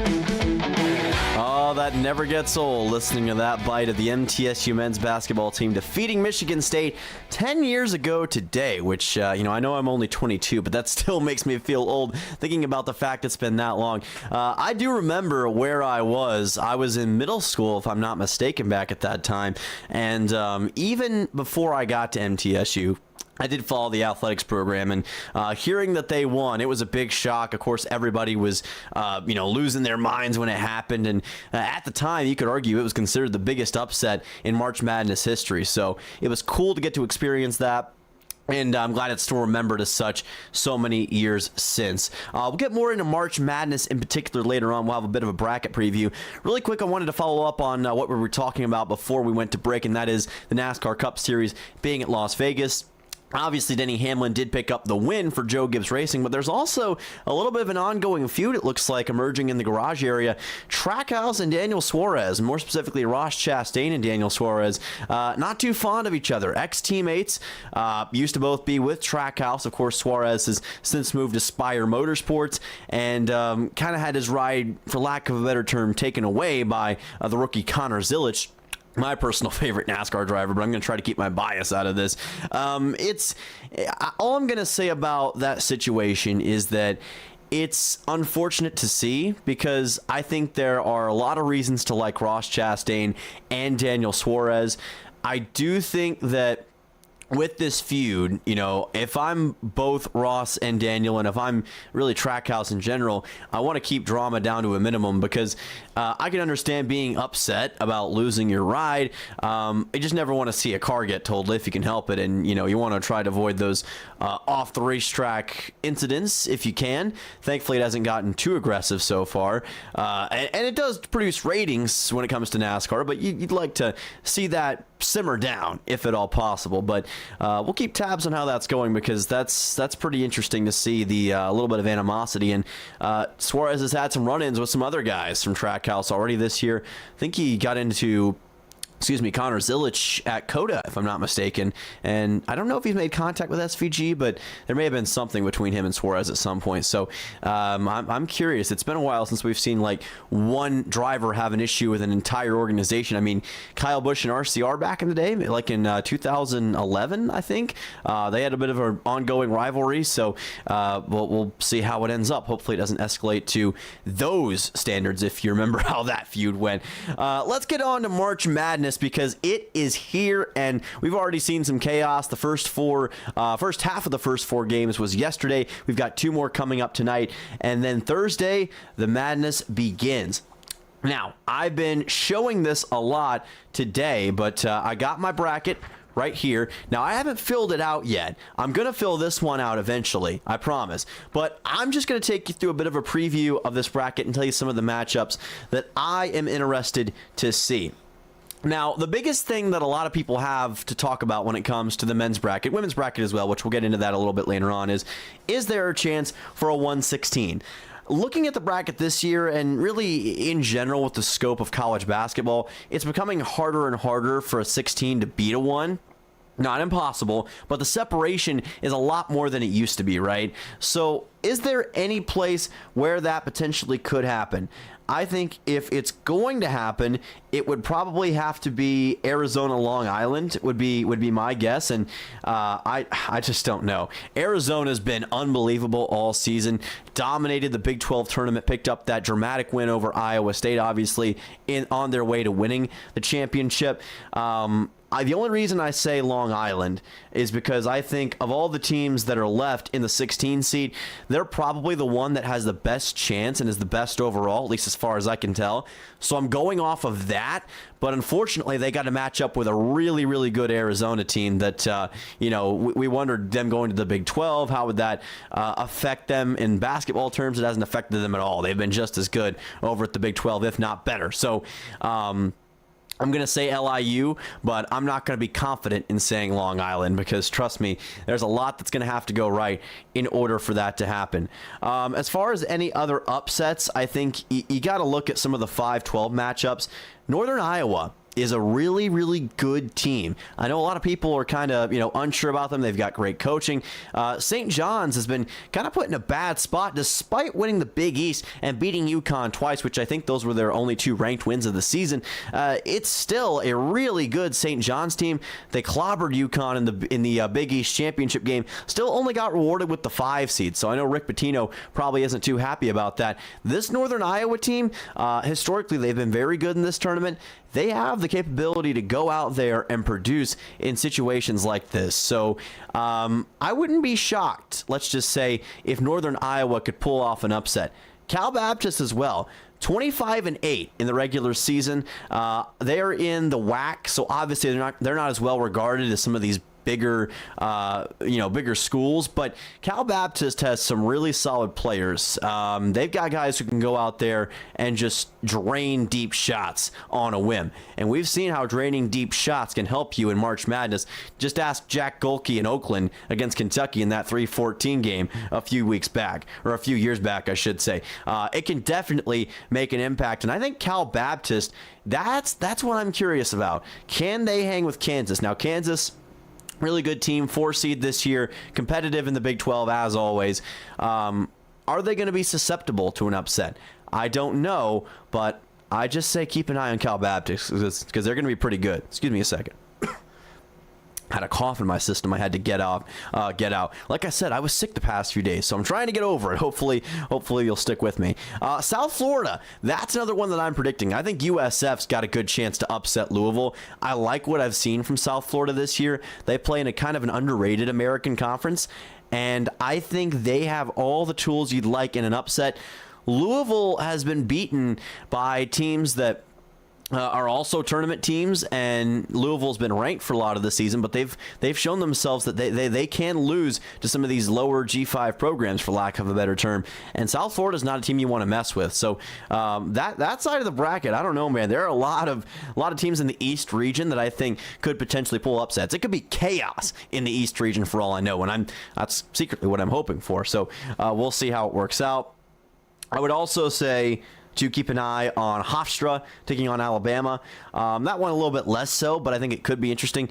Oh, that never gets old, listening to that bite of the MTSU men's basketball team defeating Michigan State 10 years ago today, which, I know I'm only 22, but that still makes me feel old thinking about the fact it's been that long. I do remember where I was. I was in middle school, if I'm not mistaken, back at that time. And even before I got to MTSU, I did follow the athletics program, and hearing that they won, it was a big shock. Of course, everybody was, losing their minds when it happened. And at the time, you could argue it was considered the biggest upset in March Madness history. So it was cool to get to experience that. And I'm glad it's still remembered as such so many years since. We'll get more into March Madness in particular later on. We'll have a bit of a bracket preview. Really quick, I wanted to follow up on what we were talking about before we went to break, and that is the NASCAR Cup Series being at Las Vegas. Obviously, Denny Hamlin did pick up the win for Joe Gibbs Racing, but there's also a little bit of an ongoing feud, it looks like, emerging in the garage area. Trackhouse and Daniel Suarez, more specifically Ross Chastain and Daniel Suarez, not too fond of each other. Ex-teammates, used to both be with Trackhouse. Of course, Suarez has since moved to Spire Motorsports and kind of had his ride, for lack of a better term, taken away by the rookie Connor Zilisch, my personal favorite NASCAR driver, but I'm going to try to keep my bias out of this. All I'm going to say about that situation is that it's unfortunate to see, because I think there are a lot of reasons to like Ross Chastain and Daniel Suarez. I do think that with this feud, if I'm both Ross and Daniel, and if I'm really Trackhouse in general, I want to keep drama down to a minimum, because I can understand being upset about losing your ride. I just never want to see a car get totaled if you can help it, and you want to try to avoid those off the racetrack incidents if you can. Thankfully, it hasn't gotten too aggressive so far, and it does produce ratings when it comes to NASCAR, but you'd like to see that simmer down if at all possible. But we'll keep tabs on how that's going, because that's pretty interesting to see the little bit of animosity. And Suarez has had some run-ins with some other guys from Trackhouse already this year. I think he got into Connor Zilisch at COTA, if I'm not mistaken. And I don't know if he's made contact with SVG, but there may have been something between him and Suarez at some point. So I'm curious. It's been a while since we've seen like one driver have an issue with an entire organization. I mean, Kyle Busch and RCR back in the day, like in 2011, I think, they had a bit of an ongoing rivalry. So we'll see how it ends up. Hopefully it doesn't escalate to those standards, if you remember how that feud went. Let's get on to March Madness, because it is here, and we've already seen some chaos. The first half of the first four games was yesterday. We've got two more coming up tonight, and then Thursday, the madness begins. Now, I've been showing this a lot today, but I got my bracket right here. Now, I haven't filled it out yet. I'm going to fill this one out eventually, I promise. But I'm just going to take you through a bit of a preview of this bracket and tell you some of the matchups that I am interested to see. Now, the biggest thing that a lot of people have to talk about when it comes to the men's bracket, women's bracket as well, which we'll get into that a little bit later on, is there a chance for a 116? Looking at the bracket this year, and really in general with the scope of college basketball, it's becoming harder and harder for a 16 to beat a 1. Not impossible, but the separation is a lot more than it used to be, right? So is there any place where that potentially could happen? I think if it's going to happen, it would probably have to be Arizona, Long Island would be my guess, and I just don't know. Arizona's been unbelievable all season, dominated the Big 12 tournament, picked up that dramatic win over Iowa State, obviously on their way to winning the championship. The only reason I say Long Island is because I think of all the teams that are left in the 16 seed, they're probably the one that has the best chance and is the best overall, at least as far as I can tell. So I'm going off of that, but unfortunately they got to match up with a really, really good Arizona team that, we wondered them going to the Big 12. How would that affect them in basketball terms? It hasn't affected them at all. They've been just as good over at the Big 12, if not better. So, I'm going to say LIU, but I'm not going to be confident in saying Long Island, because trust me, there's a lot that's going to have to go right in order for that to happen. As far as any other upsets, I think you got to look at some of the 5-12 matchups. Northern Iowa is a really, really good team. I know a lot of people are kind of, unsure about them. They've got great coaching. St. John's has been kind of put in a bad spot despite winning the Big East and beating UConn twice, which I think those were their only two ranked wins of the season. It's still a really good St. John's team. They clobbered UConn in the Big East championship game. Still only got rewarded with the 5 seed, so I know Rick Pitino probably isn't too happy about that. This Northern Iowa team, historically, they've been very good in this tournament. They have the capability to go out there and produce in situations like this. So I wouldn't be shocked, let's just say, if Northern Iowa could pull off an upset. Cal Baptist as well. 25-8 in the regular season. They are in the WAC, so obviously they're not as well regarded as some of these bigger schools, but Cal Baptist has some really solid players. They've got guys who can go out there and just drain deep shots on a whim. And we've seen how draining deep shots can help you in March Madness. Just ask Jack Golke in Oakland against Kentucky in that 3-14 game a few years back, I should say. It can definitely make an impact. And I think Cal Baptist, that's what I'm curious about. Can they hang with Kansas? Now, Kansas, really good team, 4 seed this year, competitive in the Big 12 as always. Are they going to be susceptible to an upset? I don't know, but I just say keep an eye on Cal Baptist because they're going to be pretty good. Excuse me a second. I had a cough in my system I had to get out. Like I said, I was sick the past few days, so I'm trying to get over it. Hopefully you'll stick with me. South Florida, that's another one that I'm predicting. I think USF's got a good chance to upset Louisville. I like what I've seen from South Florida this year. They play in a kind of an underrated American conference, and I think they have all the tools you'd like in an upset. Louisville has been beaten by teams that are also tournament teams, and Louisville's been ranked for a lot of the season, but they've shown themselves that they can lose to some of these lower G5 programs, for lack of a better term. And South Florida's not a team you want to mess with. So that side of the bracket, I don't know, man. There are a lot of teams in the East region that I think could potentially pull upsets. It could be chaos in the East region for all I know, and that's secretly what I'm hoping for. So we'll see how it works out. I would also say to keep an eye on Hofstra taking on Alabama. That one a little bit less so, but I think it could be interesting.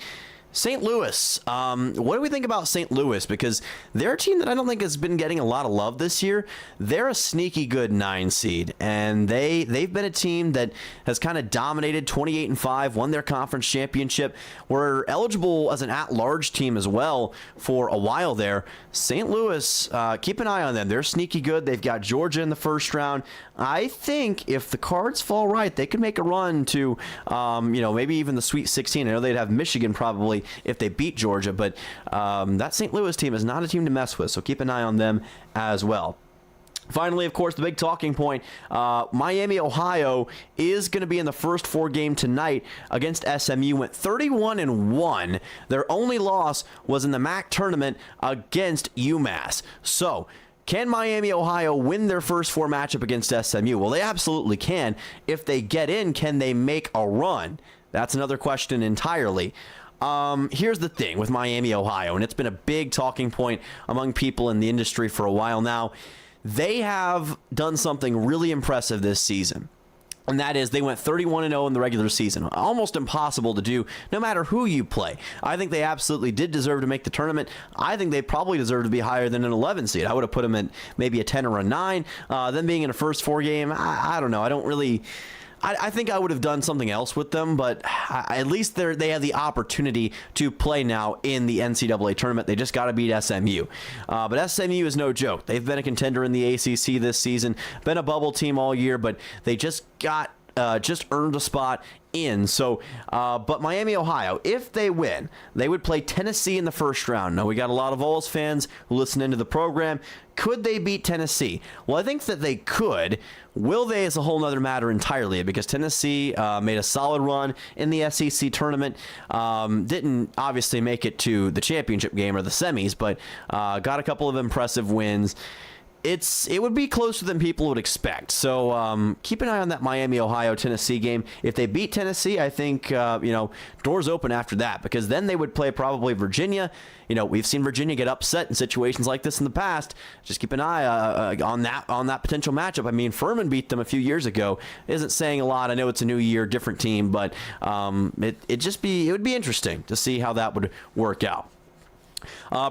St. Louis, what do we think about St. Louis? Because they're a team that I don't think has been getting a lot of love this year. They're a sneaky good 9 seed, and they've been a team that has kind of dominated 28-5, won their conference championship, were eligible as an at-large team as well for a while there. St. Louis, keep an eye on them. They're sneaky good. They've got Georgia in the first round. I think if the cards fall right, they could make a run to, maybe even the Sweet 16. I know they'd have Michigan probably if they beat Georgia, but that St. Louis team is not a team to mess with, so keep an eye on them as well. Finally, of course, the big talking point, Miami, Ohio is going to be in the first 4 game tonight against SMU. Went 31-1. Their only loss was in the MAC tournament against UMass. So, can Miami, Ohio win their first 4 matchup against SMU? Well, they absolutely can. If they get in, can they make a run? That's another question entirely. Here's the thing with Miami, Ohio, and it's been a big talking point among people in the industry for a while now. They have done something really impressive this season, and that is they went 31-0 in the regular season. Almost impossible to do no matter who you play. I think they absolutely did deserve to make the tournament. I think they probably deserve to be higher than an 11 seed. I would have put them at maybe a 10 or a 9. Them being in a first 4 game, I don't know. I think I would have done something else with them, but at least they have the opportunity to play now in the NCAA tournament. They just got to beat SMU. But SMU is no joke. They've been a contender in the ACC this season, been a bubble team all year, but they just earned a spot in. So, but Miami, Ohio, if they win, they would play Tennessee in the first round. Now, we got a lot of Vols fans who listen into the program. Could they beat Tennessee? Well, I think that they could. Will they is a whole other matter entirely, because Tennessee made a solid run in the SEC tournament. Didn't obviously make it to the championship game or the semis, but got a couple of impressive wins. It would be closer than people would expect. So keep an eye on that Miami, Ohio, Tennessee game. If they beat Tennessee, I think doors open after that, because then they would play probably Virginia. We've seen Virginia get upset in situations like this in the past. Just keep an eye on that potential matchup. I mean, Furman beat them a few years ago. Isn't saying a lot. I know it's a new year, different team, but it would be interesting to see how that would work out.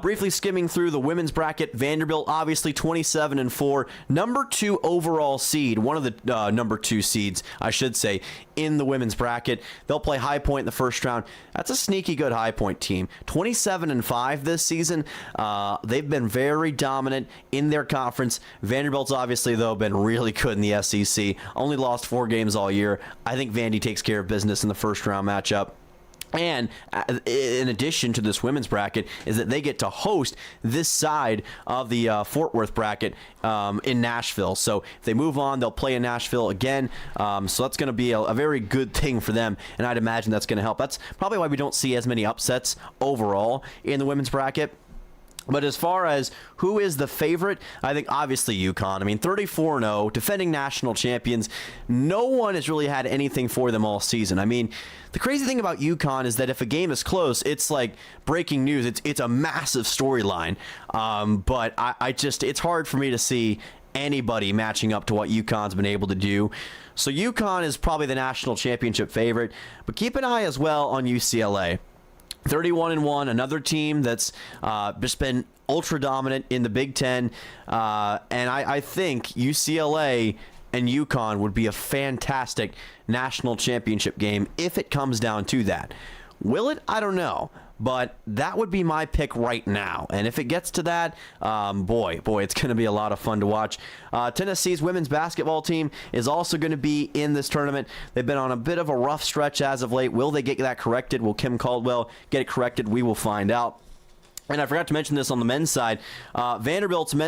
Briefly skimming through the women's bracket, Vanderbilt obviously 27-4, number 2 overall seed, one of the number 2 seeds, I should say, in the women's bracket. They'll play High Point in the first round. That's a sneaky good High Point team. 27-5 this season. They've been very dominant in their conference. Vanderbilt's obviously, though, been really good in the SEC. Only lost 4 games all year. I think Vandy takes care of business in the first round matchup. And in addition to this women's bracket is that they get to host this side of the Fort Worth bracket in Nashville. So if they move on, they'll play in Nashville again. So that's going to be a very good thing for them, and I'd imagine that's going to help. That's probably why we don't see as many upsets overall in the women's bracket. But as far as who is the favorite, I think obviously UConn. I mean, 34-0, defending national champions. No one has really had anything for them all season. I mean, the crazy thing about UConn is that if a game is close, it's like breaking news. It's a massive storyline. But it's hard for me to see anybody matching up to what UConn's been able to do. So UConn is probably the national championship favorite. But keep an eye as well on UCLA. 31-1, another team that's just been ultra dominant in the Big Ten, and I think UCLA and UConn would be a fantastic national championship game if it comes down to that. Will it? I don't know. But that would be my pick right now. And if it gets to that, boy, it's going to be a lot of fun to watch. Tennessee's women's basketball team is also going to be in this tournament. They've been on a bit of a rough stretch as of late. Will they get that corrected? Will Kim Caldwell get it corrected? We will find out. And I forgot to mention this on the men's side. Vanderbilt's men's